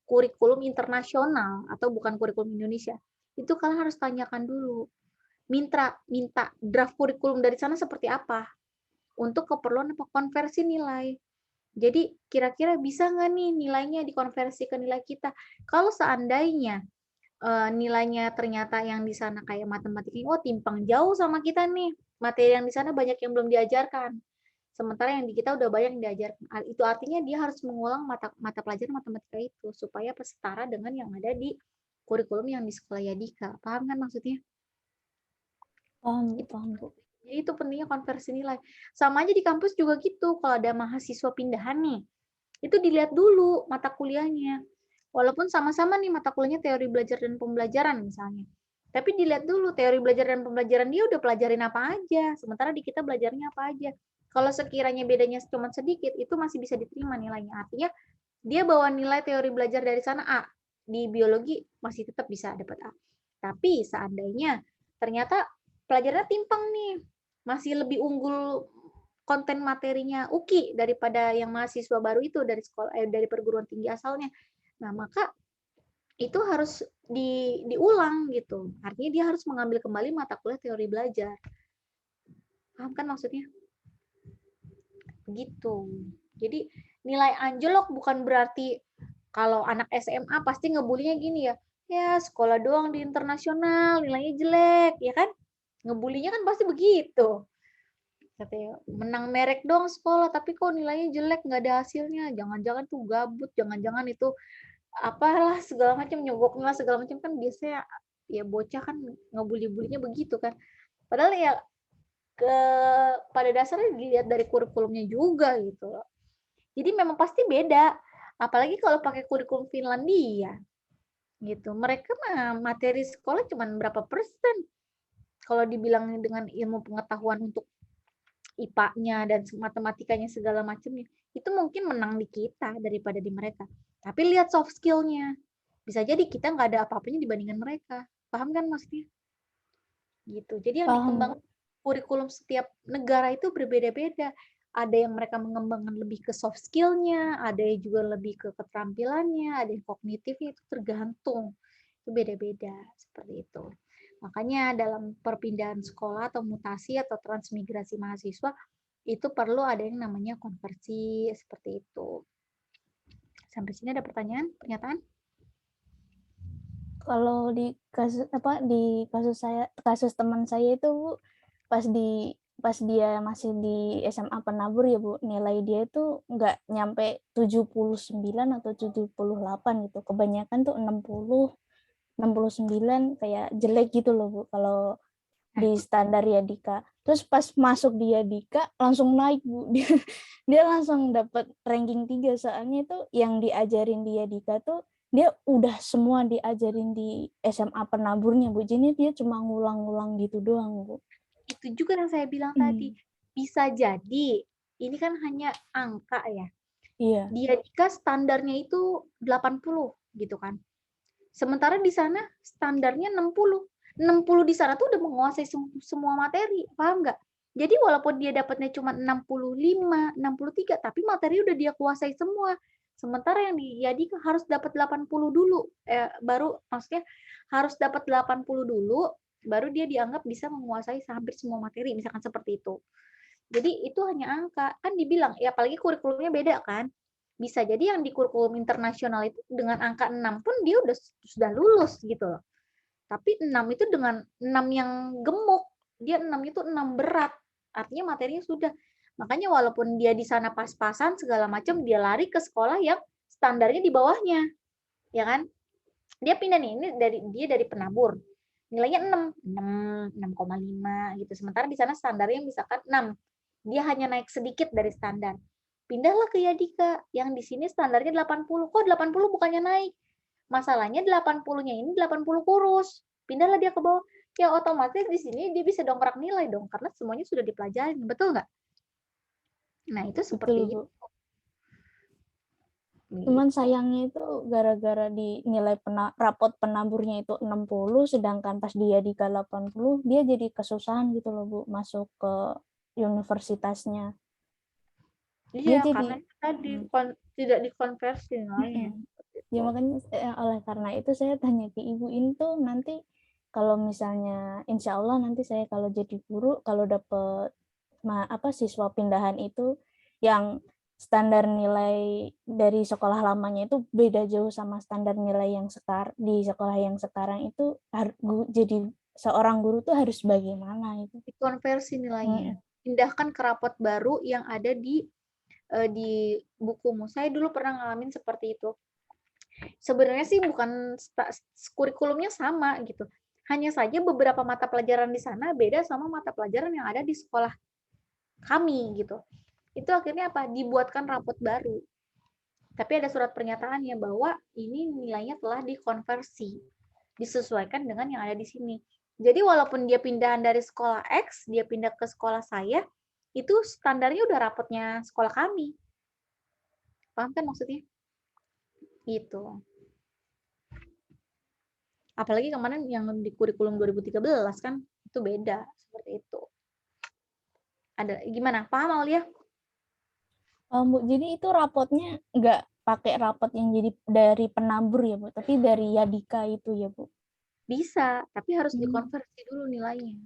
kurikulum internasional atau bukan kurikulum Indonesia, itu kalian harus tanyakan dulu. Minta draft kurikulum dari sana seperti apa untuk keperluan konversi nilai. Jadi kira-kira bisa nggak nih nilainya dikonversi ke nilai kita? Kalau seandainya nilainya ternyata yang di sana kayak matematika, oh timpang jauh sama kita nih. Materi yang di sana banyak yang belum diajarkan. Sementara yang di kita udah banyak yang diajarkan. Itu artinya dia harus mengulang mata pelajaran matematika itu supaya setara dengan yang ada di kurikulum yang di sekolah Yadika. Paham kan maksudnya? Paham, Itu. paham, Bu. Jadi itu pentingnya konversi nilai. Sama aja di kampus juga gitu. Kalau ada mahasiswa pindahan nih, itu dilihat dulu mata kuliahnya. Walaupun sama-sama nih mata kuliahnya teori belajar dan pembelajaran misalnya. Tapi dilihat dulu teori belajar dan pembelajaran dia udah pelajarin apa aja. Sementara di kita belajarnya apa aja. Kalau sekiranya bedanya cuma sedikit, itu masih bisa diterima nilainya. Artinya dia bawa nilai teori belajar dari sana A. Di biologi masih tetap bisa dapat A. Tapi seandainya ternyata pelajarannya timpang nih. Masih lebih unggul konten materinya UKI daripada yang mahasiswa baru itu dari sekolah dari perguruan tinggi asalnya. Nah, maka itu harus diulang gitu. Artinya dia harus mengambil kembali mata kuliah teori belajar. Paham kan maksudnya? Begitu. Jadi nilai anjlok bukan berarti kalau anak SMA pasti ngebulinya gini ya. Ya, sekolah doang di internasional, nilainya jelek, ya kan? Ngebulinya kan pasti begitu. Katanya, menang merek dong sekolah, tapi kok nilainya jelek, nggak ada hasilnya. Jangan-jangan tuh gabut, jangan-jangan itu apalah segala macam, nyogoknya segala macam kan biasanya ya bocah kan ngebully-bulinya begitu kan. Padahal ya pada dasarnya dilihat dari kurikulumnya juga gitu. Jadi memang pasti beda. Apalagi kalau pakai kurikulum Finlandia gitu. Mereka mah materi sekolah cuma berapa persen. Kalau dibilang dengan ilmu pengetahuan untuk IPA-nya dan matematikanya segala macamnya, itu mungkin menang di kita daripada di mereka. Tapi lihat soft skill-nya. Bisa jadi kita nggak ada apa-apanya dibandingkan mereka. Paham kan maksudnya? Gitu. Jadi yang Paham, dikembangkan kurikulum setiap negara itu berbeda-beda. Ada yang mereka mengembangkan lebih ke soft skill-nya, ada yang juga lebih ke keterampilannya, ada yang kognitifnya, itu tergantung. Itu beda-beda seperti itu. Makanya dalam perpindahan sekolah atau mutasi atau transmigrasi mahasiswa itu perlu ada yang namanya konversi seperti itu. Sampai sini ada pertanyaan, pernyataan? Kalau di kasus teman saya itu Bu, pas dia masih di SMA Penabur ya Bu, nilai dia itu nggak nyampe 79 atau 78 gitu. Kebanyakan tuh 60, 69 kayak jelek gitu loh Bu kalau di standar Yadika. Terus pas masuk di Yadika langsung naik Bu. Dia langsung dapat ranking 3 soalnya itu yang diajarin di Yadika tuh dia udah semua diajarin di SMA Penaburnya Bu. Jadi dia cuma ngulang-ngulang gitu doang Bu. Itu juga yang saya bilang tadi. Bisa jadi ini kan hanya angka ya. Iya. Di Yadika standarnya itu 80 gitu kan. Sementara di sana standarnya 60. 60 di sana tuh udah menguasai semua materi, paham nggak? Jadi walaupun dia dapatnya cuma 65, 63, tapi materi udah dia kuasai semua. Sementara yang di Yadika harus dapat 80 dulu, baru maksudnya harus dapat 80 dulu, baru dia dianggap bisa menguasai hampir semua materi, misalkan seperti itu. Jadi itu hanya angka, kan dibilang, ya apalagi kurikulumnya beda kan. Bisa jadi yang di kurikulum internasional itu dengan angka 6 pun dia sudah lulus gitu loh. Tapi 6 itu dengan 6 yang gemuk, dia 6 itu 6 berat. Artinya materinya sudah. Makanya walaupun dia di sana pas-pasan segala macam, dia lari ke sekolah yang standarnya di bawahnya. Ya kan? Dia pindah nih, ini dari Penabur. Nilainya 6,5 gitu. Sementara di sana standarnya misalkan 6. Dia hanya naik sedikit dari standar. Pindahlah ke Yadika, yang di sini standarnya 80. Kok 80 bukannya naik? Masalahnya 80-nya ini 80 kurus. Pindahlah dia ke bawah. Ya otomatis di sini dia bisa dongkrak nilai dong, karena semuanya sudah dipelajari. Betul nggak? Nah, itu seperti Betul, Bu. itu. Cuman sayangnya itu gara-gara di nilai rapot penaburnya itu 60, sedangkan pas dia di K80, dia jadi kesusahan gitu loh Bu, masuk ke universitasnya. Iya, Dia karena jadi tadi tidak dikonversi nilainya. ya makanya oleh karena itu saya tanya ke Ibu ini tuh nanti kalau misalnya insya Allah nanti saya kalau jadi guru, kalau dapet siswa pindahan itu yang standar nilai dari sekolah lamanya itu beda jauh sama standar nilai yang di sekolah yang sekarang itu jadi seorang guru tuh harus bagaimana itu. Dikonversi nilainya. Pindahkan ke rapot baru yang ada di bukumu. Saya dulu pernah ngalamin seperti itu. Sebenarnya sih bukan kurikulumnya sama gitu. Hanya saja beberapa mata pelajaran di sana beda sama mata pelajaran yang ada di sekolah kami gitu. Itu akhirnya apa? Dibuatkan rapot baru. Tapi ada surat pernyataannya bahwa ini nilainya telah dikonversi, disesuaikan dengan yang ada di sini. Jadi walaupun dia pindahan dari sekolah X, dia pindah ke sekolah saya, itu standarnya udah rapotnya sekolah kami. Paham kan maksudnya? Gitu. Apalagi kemarin yang di kurikulum 2013 kan, itu beda. Seperti itu. Ada gimana? Paham Aulia? Bu, jadi itu rapotnya nggak pakai rapot yang jadi dari Penabur ya Bu, tapi dari Yadika itu ya Bu? Bisa, tapi harus dikonversi dulu nilainya.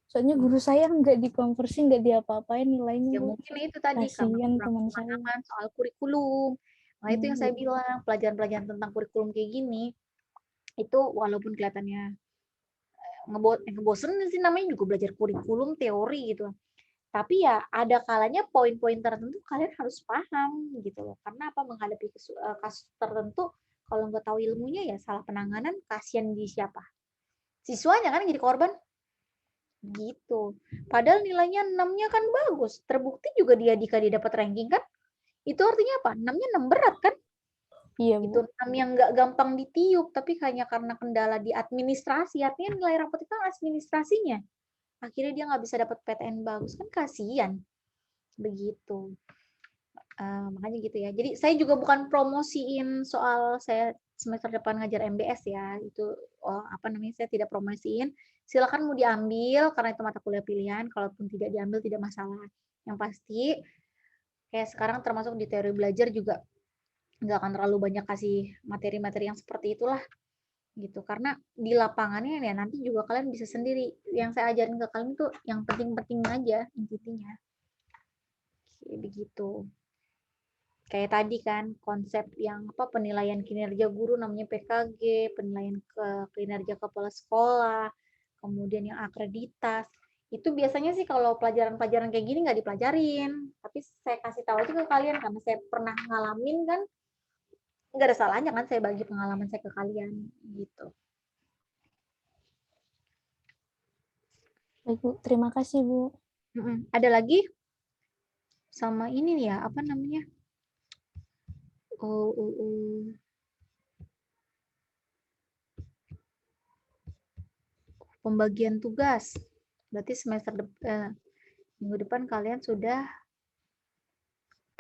Soalnya guru saya nggak dikonversi, nggak diapa-apain nilainya Ya Bu. mungkin itu tadi Kasian karena teman saya. pemahaman soal kurikulum. Nah itu yang saya bilang, pelajaran-pelajaran tentang kurikulum kayak gini, itu walaupun kelihatannya ngebosen sih, namanya juga belajar kurikulum teori gitu. Tapi ya ada kalanya poin-poin tertentu kalian harus paham gitu loh. Karena apa, menghadapi kasus tertentu kalau nggak tahu ilmunya ya salah penanganan, kasihan di siapa? Siswanya kan jadi korban. Gitu. Padahal nilainya 6-nya kan bagus. Terbukti juga dia dapat ranking kan? Itu artinya apa? 6-nya 6 berat kan? Iya Itu Bu. 6 yang nggak gampang ditiup, tapi hanya karena kendala di administrasi. Artinya nilai rapot itu kan administrasinya. Akhirnya dia nggak bisa dapat PTN bagus, kan kasihan. Begitu. Makanya gitu ya. Jadi saya juga bukan promosiin soal saya semester depan ngajar MBS ya. Itu saya tidak promosiin. Silakan mau diambil karena itu mata kuliah pilihan. Kalaupun tidak diambil tidak masalah. Yang pasti kayak sekarang termasuk di teori belajar juga nggak akan terlalu banyak kasih materi-materi yang seperti itulah gitu. Karena di lapangannya ya nanti juga kalian bisa sendiri. Yang saya ajarin ke kalian tuh yang penting-penting aja intinya. Begitu. Kayak tadi kan konsep yang penilaian kinerja guru namanya PKG, penilaian kinerja kepala sekolah, kemudian yang akreditas. Itu biasanya sih kalau pelajaran-pelajaran kayak gini nggak dipelajarin. Tapi saya kasih tahu aja ke kalian karena saya pernah ngalamin kan. Nggak ada salahnya kan saya bagi pengalaman saya ke kalian gitu. Baik, Bu. Terima kasih, Bu. Ada lagi? Sama ini nih ya, apa namanya? Pembagian tugas. Berarti minggu depan kalian sudah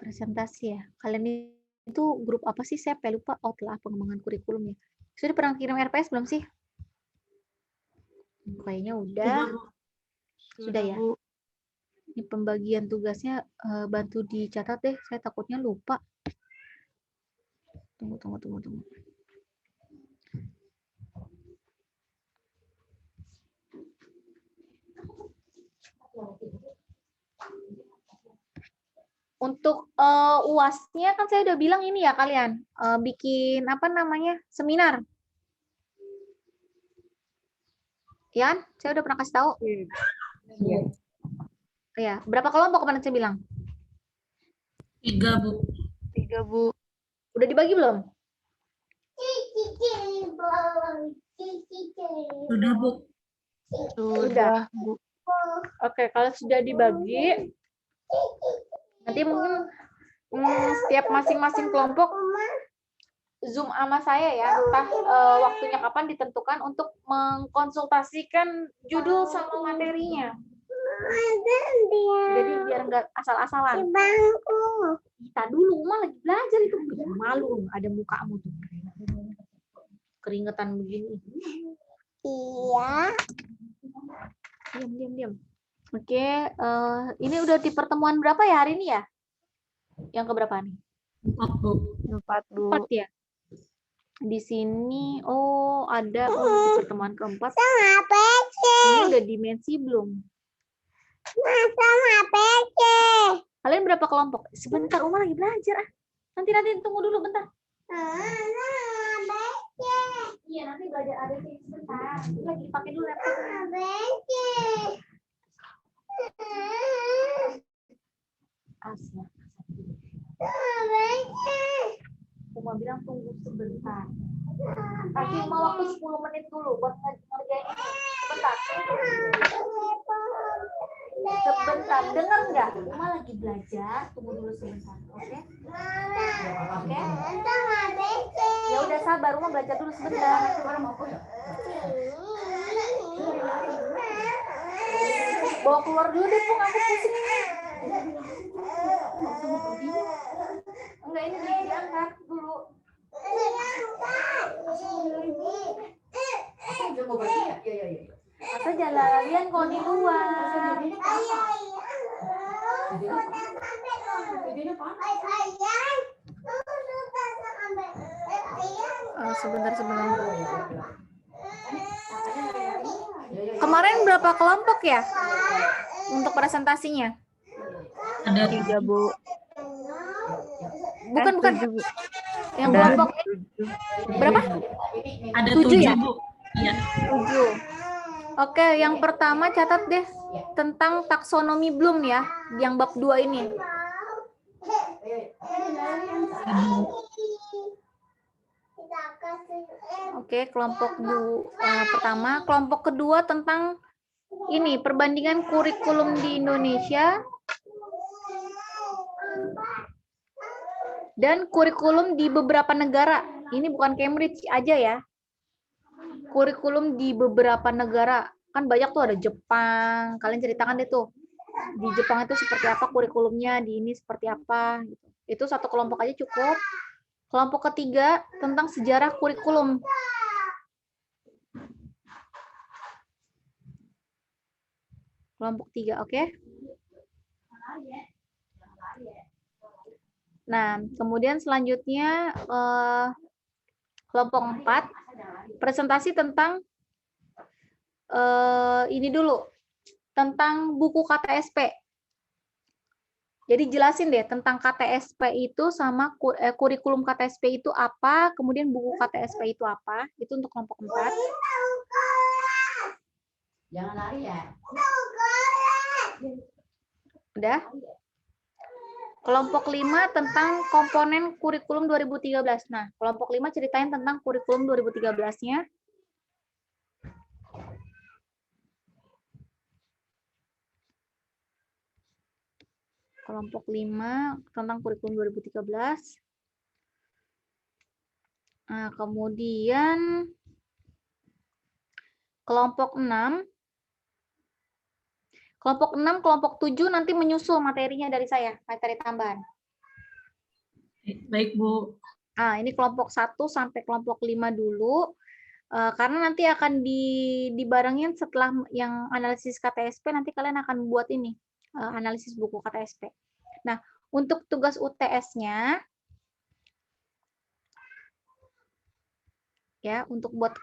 presentasi ya. Kalian itu grup apa sih? Saya lupa. Outlah pengembangan kurikulum ya. Sudah pernah kirim RPS belum sih? Kayaknya udah. Sudah ya. Ini pembagian tugasnya bantu dicatat deh. Saya takutnya lupa. Tunggu. Untuk UAS-nya kan saya udah bilang ini ya kalian bikin seminar. Yan, saya udah pernah kasih tahu. Iya. Ya, berapa kelompok kemarin saya bilang? 3, Bu. 3, Bu. Udah dibagi belum? Sudah, Bu. Sudah, Bu. Oke, kalau sudah dibagi, nanti mungkin setiap masing-masing kelompok Zoom sama saya ya, entah waktunya kapan ditentukan untuk mengkonsultasikan judul sama materinya. Jadi biar nggak asal-asalan. Kita dulu mah lagi belajar itu malu, ada mukamu tuh keringetan begini. Iya. Diam. Oke, ini udah di pertemuan berapa ya hari ini ya? Yang keberapa nih? 4, Bu. 4, Bu. 4 ya. Di sini ada di pertemuan keempat. Sama PC. Ini udah dimensi belum? Sama PC. Kalian berapa kelompok? Sebentar, Uma lagi belajar. Nanti tunggu dulu bentar. Sama PC. Iya, nanti belajar ada sih sebentar. Lagi pakai dulu laptopnya. PC. Asya. Sama PC. Uma bilang tunggu sebentar. Kasih Uma waktu 10 menit dulu buat ngerjain ini. Sebentar. Sebentar, dengar nggak? Uma lagi belajar, tunggu dulu sebentar, oke? Oke? Sama PC. Ya udah sabar, Uma belajar dulu sebentar. Bawa keluar dulu deh, Pung, aku pusing ini. Enggak, ini diangkat dulu. Atau jangan lalian kalau di luar. Sebentar. Kemarin berapa kelompok ya untuk presentasinya? Ada 3, Bu. Bukan. 7, Bu. Yang kelompok berapa? Ada 7 ya? 7, Bu. Iya. 7. Oke, yang pertama catat deh tentang taksonomi Bloom ya, yang bab 2 ini. Oke, kelompok pertama. Kelompok kedua tentang ini, perbandingan kurikulum di Indonesia dan kurikulum di beberapa negara. Ini bukan Cambridge aja ya. Kurikulum di beberapa negara. Kan banyak tuh, ada Jepang. Kalian ceritakan deh tuh. Di Jepang itu seperti apa kurikulumnya, di ini seperti apa gitu. Itu satu kelompok aja cukup. Kelompok ketiga tentang sejarah kurikulum. Kelompok 3, oke? Nah, kemudian selanjutnya kelompok 4, presentasi tentang ini dulu, tentang buku KTSP. Jadi jelasin deh tentang KTSP itu sama kurikulum KTSP itu apa, kemudian buku KTSP itu apa, itu untuk kelompok 4. Jangan lari ya. Udah? Kelompok 5 tentang komponen kurikulum 2013. Nah, kelompok 5 ceritain tentang kurikulum 2013-nya. Kelompok 5 tentang kurikulum 2013. Nah, kemudian kelompok 6. Kelompok 6, kelompok 7 nanti menyusul materinya dari saya, materi tambahan. Baik, Bu. Nah, ini kelompok 1 sampai kelompok 5 dulu. Karena nanti akan dibarengin setelah yang analisis KTSP, nanti kalian akan buat ini, analisis buku KTSP. Nah, untuk tugas UTS-nya, ya, untuk buat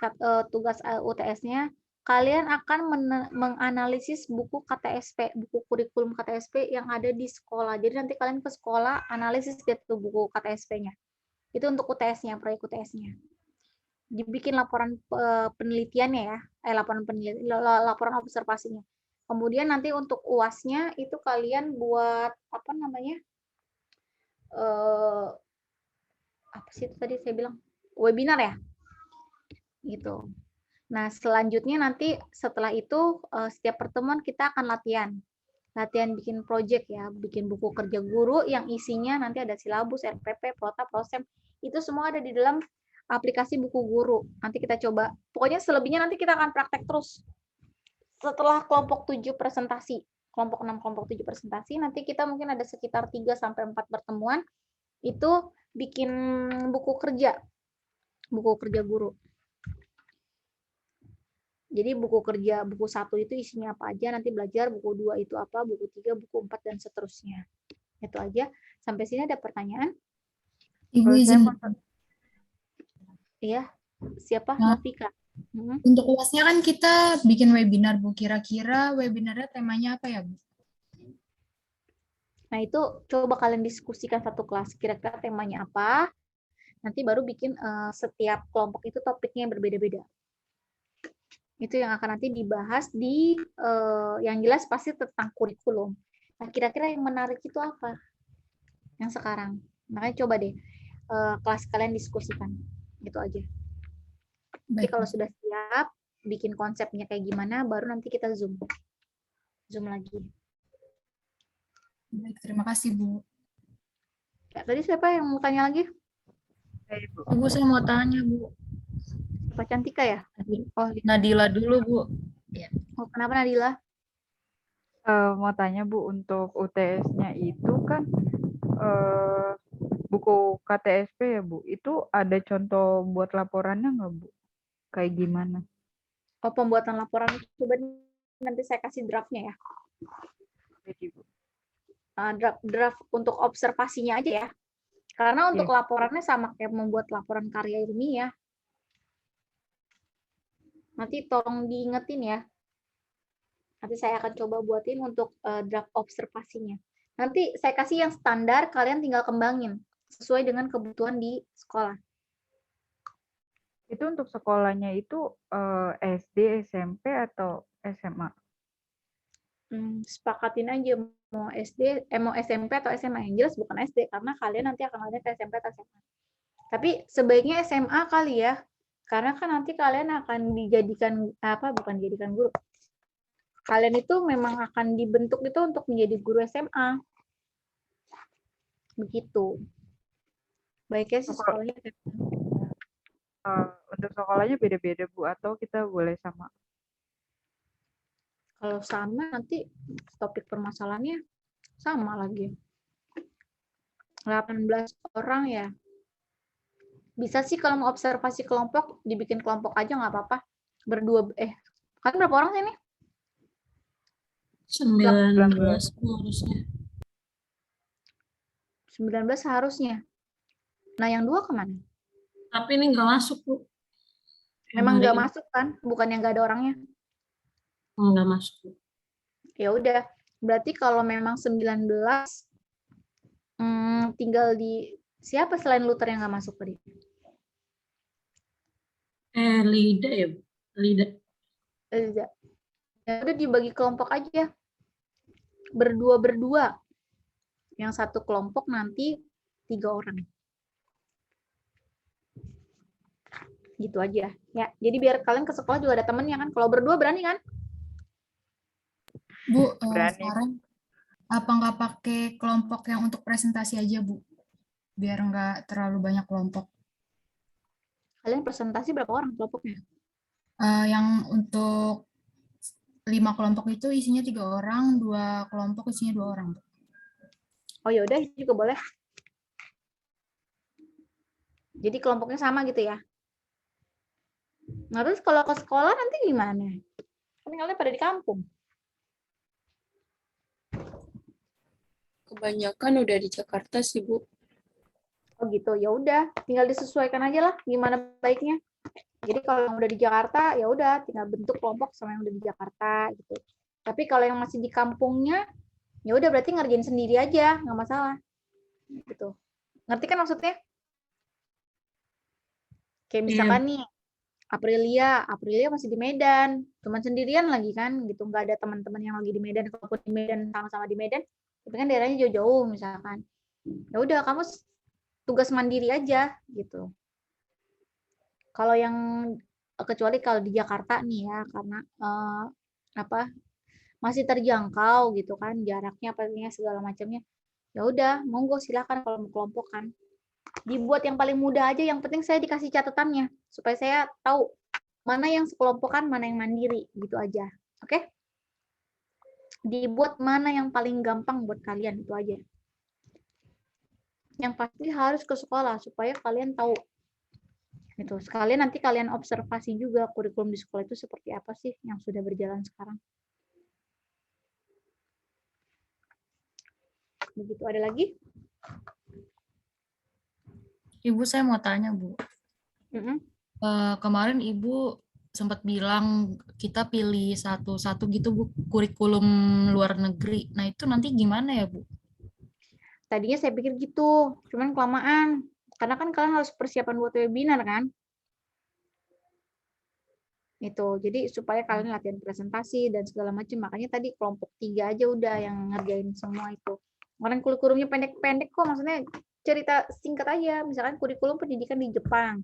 tugas UTS-nya, kalian akan menganalisis buku KTSP, buku kurikulum KTSP yang ada di sekolah. Jadi nanti kalian ke sekolah, analisis deh tuh buku KTSP-nya. Itu untuk UTS-nya, proyek UTS-nya. Dibikin laporan penelitiannya ya, laporan observasinya. Kemudian nanti untuk UAS-nya itu kalian buat apa namanya? Apa sih itu tadi saya bilang? Webinar ya? Gitu. Nah, selanjutnya nanti setelah itu setiap pertemuan kita akan latihan. Latihan bikin project ya, bikin buku kerja guru yang isinya nanti ada silabus, RPP, Prota, Prosem. Itu semua ada di dalam aplikasi buku guru. Nanti kita coba. Pokoknya selebihnya nanti kita akan praktek terus. Setelah kelompok 7 presentasi, kelompok 6, kelompok 7 presentasi, nanti kita mungkin ada sekitar 3 sampai 4 pertemuan itu bikin buku kerja guru. Jadi buku kerja, buku 1 itu isinya apa aja, nanti belajar buku 2 itu apa, buku 3, buku 4 dan seterusnya. Itu aja. Sampai sini ada pertanyaan? Ibu izin. Iya, siapa? Nah, Novika. Untuk UASnya kan kita bikin webinar, Bu. Kira-kira webinarnya temanya apa ya, Bu? Nah, itu coba kalian diskusikan satu kelas. Kira-kira temanya apa. Nanti baru bikin setiap kelompok itu topiknya yang berbeda-beda. Itu yang akan nanti dibahas di, yang jelas pasti tentang kurikulum. Nah, kira-kira yang menarik itu apa? Yang sekarang. Makanya coba deh, kelas kalian diskusikan. Gitu aja. Nanti kalau sudah siap, bikin konsepnya kayak gimana, baru nanti kita Zoom. Zoom lagi. Baik, terima kasih, Bu. Ya, tadi siapa yang mau tanya lagi? Bu, saya mau tanya, Bu. Pak Cantika ya? Oh, Nadila dulu, Bu. Ya. Oh, kenapa Nadila? Mau tanya Bu, untuk UTS-nya itu kan buku KTSP ya Bu, itu ada contoh buat laporannya nggak Bu? Kayak gimana? Oh, pembuatan laporan coba nanti saya kasih draftnya ya. Jadi Bu. Draft untuk observasinya aja ya. Karena untuk laporannya sama kayak membuat laporan karya ilmiah. Nanti tolong diingetin ya. Nanti saya akan coba buatin untuk draft observasinya. Nanti saya kasih yang standar, kalian tinggal kembangin sesuai dengan kebutuhan di sekolah. Itu untuk sekolahnya itu SD, SMP, atau SMA? Sepakatin aja mau SD, mau SMP atau SMA. Yang jelas bukan SD, karena kalian nanti akan ada ke SMP atau SMA. Tapi sebaiknya SMA kali ya, karena kan nanti kalian akan dijadikan bukan dijadikan guru. Kalian itu memang akan dibentuk itu untuk menjadi guru SMA. Begitu. Baiknya sih sekolahnya. Untuk sekolahnya beda-beda Bu, atau kita boleh sama? Kalau sama nanti topik permasalahannya sama lagi. 18 orang ya. Bisa sih kalau mau observasi kelompok, dibikin kelompok aja nggak apa-apa. Berdua, kan berapa orang sih ini? 19 Bu, harusnya. 19 seharusnya. Nah, yang 2 kemana? Tapi ini nggak masuk Bu. Memang nggak masuk kan? Bukan yang nggak ada orangnya. Nggak masuk Bu. Ya udah, berarti kalau memang 19, tinggal di siapa selain Luther yang nggak masuk tadi? Lida ya Bu. Lida. Ya udah dibagi kelompok aja. Berdua. Yang satu kelompok nanti 3 orang. Gitu aja. Ya, jadi biar kalian ke sekolah juga ada temennya kan. Kalau berdua berani kan? Bu, Berani. sekarang apa nggak pakai kelompok yang untuk presentasi aja Bu? Biar nggak terlalu banyak kelompok. Kalian presentasi berapa orang kelompoknya? Yang untuk 5 kelompok itu isinya 3 orang, 2 kelompok isinya 2 orang Bu. Oh ya udah, itu juga boleh. Jadi kelompoknya sama gitu ya. Nah, terus kalau ke sekolah nanti gimana? Kan kalian pada di kampung. Kebanyakan udah di Jakarta sih, Bu. Oh gitu, ya udah, tinggal disesuaikan aja lah gimana baiknya. Jadi kalau yang udah di Jakarta, ya udah tinggal bentuk kelompok sama yang udah di Jakarta gitu. Tapi kalau yang masih di kampungnya, ya udah berarti ngerjain sendiri aja, nggak masalah. Gitu. Ngerti kan maksudnya? Kayak misalkan nih, Aprilia masih di Medan, cuman sendirian lagi kan, gitu. Nggak ada teman-teman yang lagi di Medan. Kalaupun di Medan sama-sama di Medan, tapi kan daerahnya jauh-jauh misalkan. Ya udah kamu tugas mandiri aja gitu. Kalau yang kecuali kalau di Jakarta nih ya, karena masih terjangkau gitu kan, jaraknya pastinya segala macamnya. Ya udah, monggo silakan kalau mau kelompok kan. Dibuat yang paling mudah aja, yang penting saya dikasih catatannya supaya saya tahu mana yang sekelompokan, mana yang mandiri gitu aja. Oke? Dibuat mana yang paling gampang buat kalian itu aja. Yang pasti harus ke sekolah supaya kalian tahu. Gitu. Sekalian nanti kalian observasi juga kurikulum di sekolah itu seperti apa sih yang sudah berjalan sekarang. Begitu, ada lagi? Ibu, saya mau tanya Bu. Kemarin Ibu sempat bilang kita pilih satu-satu gitu Bu, kurikulum luar negeri. Nah itu nanti gimana ya Bu? Tadinya saya pikir gitu, cuman kelamaan. Karena kan kalian harus persiapan buat webinar kan? Itu, jadi supaya kalian latihan presentasi dan segala macam. Makanya tadi kelompok 3 aja udah yang ngerjain semua itu. Kemarin kurikulumnya pendek-pendek kok, maksudnya cerita singkat aja. Misalkan kurikulum pendidikan di Jepang.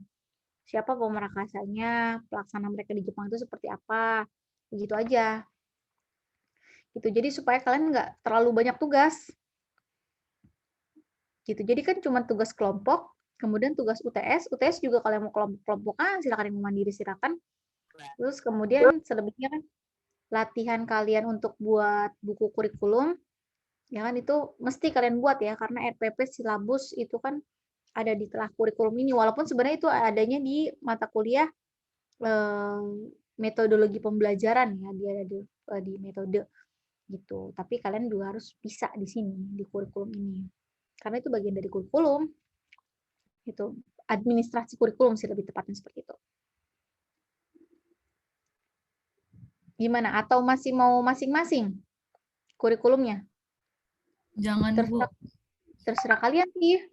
Siapa pemerakasanya, pelaksana mereka di Jepang itu seperti apa. Begitu aja. Gitu. Jadi supaya kalian nggak terlalu banyak tugas. Gitu. Jadi kan cuma tugas kelompok, kemudian tugas UTS. UTS juga kalau yang mau kelompok-kelompokan, silakan yang mau mandiri silakan. Terus kemudian selebihnya kan latihan kalian untuk buat buku kurikulum, ya kan itu mesti kalian buat ya, karena RPP silabus itu kan ada di telah kurikulum ini, walaupun sebenarnya itu adanya di mata kuliah metodologi pembelajaran ya, dia ada di metode gitu. Tapi kalian juga harus bisa di sini di kurikulum ini, karena itu bagian dari kurikulum. Itu administrasi kurikulum sih lebih tepatnya seperti itu. Gimana? Atau masih mau masing-masing kurikulumnya? Jangan Bu. Terserah kalian sih.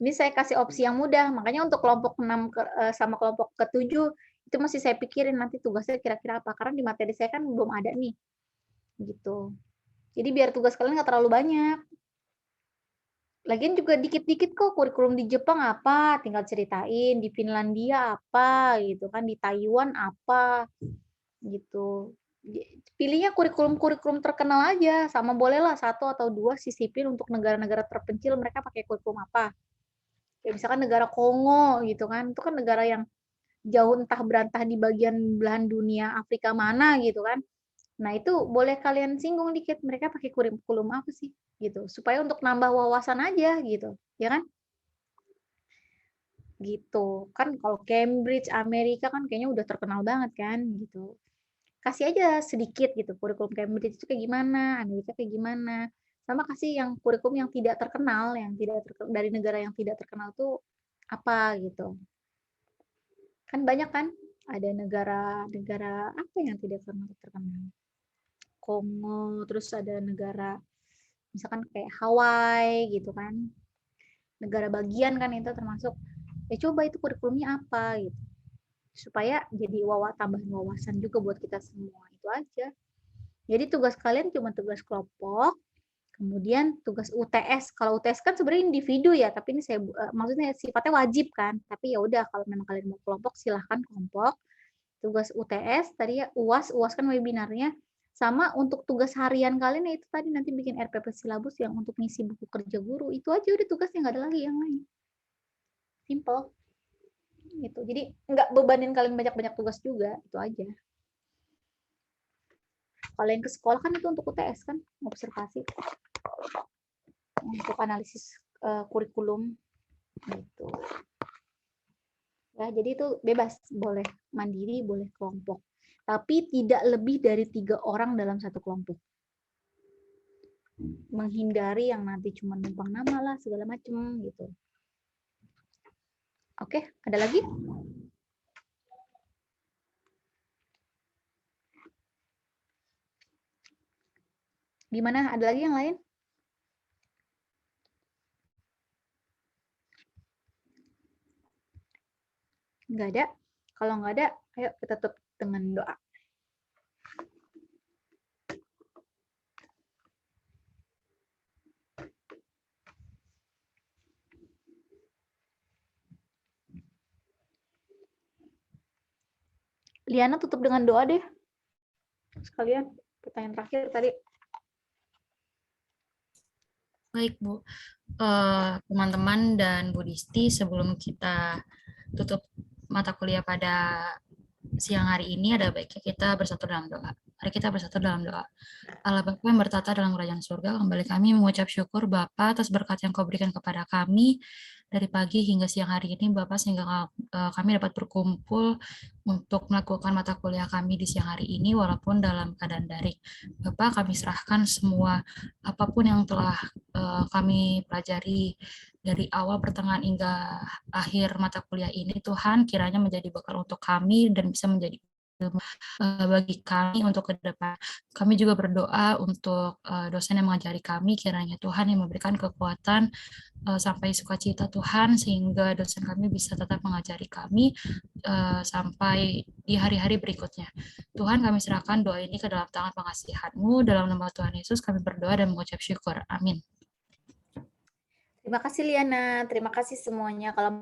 Ini saya kasih opsi yang mudah. Makanya untuk kelompok 6 sama kelompok ke-7 itu masih saya pikirin nanti tugasnya kira-kira apa. Karena di materi saya kan belum ada nih. Gitu. Jadi biar tugas kalian nggak terlalu banyak. Lagian juga dikit-dikit kok kurikulum di Jepang apa, tinggal ceritain. Di Finlandia apa gitu kan, di Taiwan apa gitu. Pilihnya kurikulum-kurikulum terkenal aja, sama bolehlah 1 atau 2 sisipin untuk negara-negara terpencil mereka pakai kurikulum apa. Kayak misalkan negara Kongo gitu kan, itu kan negara yang jauh entah berantah di bagian belahan dunia Afrika mana gitu kan. Nah, itu boleh kalian singgung dikit, mereka pakai kurikulum apa sih, gitu. Supaya untuk nambah wawasan aja, gitu. Ya kan? Gitu. Kan kalau Cambridge, Amerika kan kayaknya udah terkenal banget kan, gitu. Kasih aja sedikit gitu, kurikulum Cambridge itu kayak gimana, Amerika kayak gimana. Sama kasih yang kurikulum yang tidak terkenal, dari negara yang tidak terkenal tuh apa, gitu. Kan banyak kan, ada negara apa yang tidak terkenal. Kongo, terus ada negara misalkan kayak Hawaii gitu kan, negara bagian kan itu termasuk, ya coba itu kurikulumnya apa gitu, supaya jadi tambahan wawasan juga buat kita semua, itu aja. Jadi tugas kalian cuma tugas kelompok, kemudian tugas UTS. Kalau UTS kan sebenarnya individu ya, tapi ini maksudnya sifatnya wajib kan, tapi ya udah kalau memang kalian mau kelompok silahkan kelompok. Tugas UTS tadi ya, UAS kan webinarnya, sama untuk tugas harian kalian ya itu tadi nanti bikin RPP silabus yang untuk ngisi buku kerja guru, itu aja udah tugasnya, nggak ada lagi yang lain. Simple. Gitu. Jadi nggak bebanin kalian banyak-banyak tugas juga, itu aja. Kalau yang ke sekolah kan itu untuk UTS kan, observasi. Untuk analisis kurikulum gitu. Ya, jadi itu bebas, boleh mandiri, boleh kelompok. Tapi tidak lebih dari 3 orang dalam satu kelompok. Menghindari yang nanti cuma numpang nama lah, segala macem gitu. Oke, ada lagi? Gimana, ada lagi yang lain? Nggak ada? Kalau nggak ada, ayo kita tutup dengan doa. Liana tutup dengan doa deh. Sekalian, pertanyaan terakhir tadi. Baik, Bu. Teman-teman dan Bu Disti, sebelum kita tutup mata kuliah pada siang hari ini, ada baiknya kita bersatu dalam doa. Mari kita bersatu dalam doa. Allah Bapa yang bertata dalam kerajaan surga, kembali kami mengucap syukur Bapa atas berkat yang Kau berikan kepada kami dari pagi hingga siang hari ini, Bapa, sehingga kami dapat berkumpul untuk melakukan mata kuliah kami di siang hari ini, walaupun dalam keadaan daring. Bapa, kami serahkan semua apapun yang telah kami pelajari dari awal, pertengahan, hingga akhir mata kuliah ini, Tuhan, kiranya menjadi bekal untuk kami dan bisa menjadi bagi kami untuk ke depan. Kami juga berdoa untuk dosen yang mengajari kami, kiranya Tuhan yang memberikan kekuatan sampai sukacita Tuhan, sehingga dosen kami bisa tetap mengajari kami sampai di hari-hari berikutnya. Tuhan, kami serahkan doa ini ke dalam tangan pengasihan-Mu, dalam nama Tuhan Yesus kami berdoa dan mengucap syukur. Amin. Terima kasih Liana, terima kasih semuanya. Kalau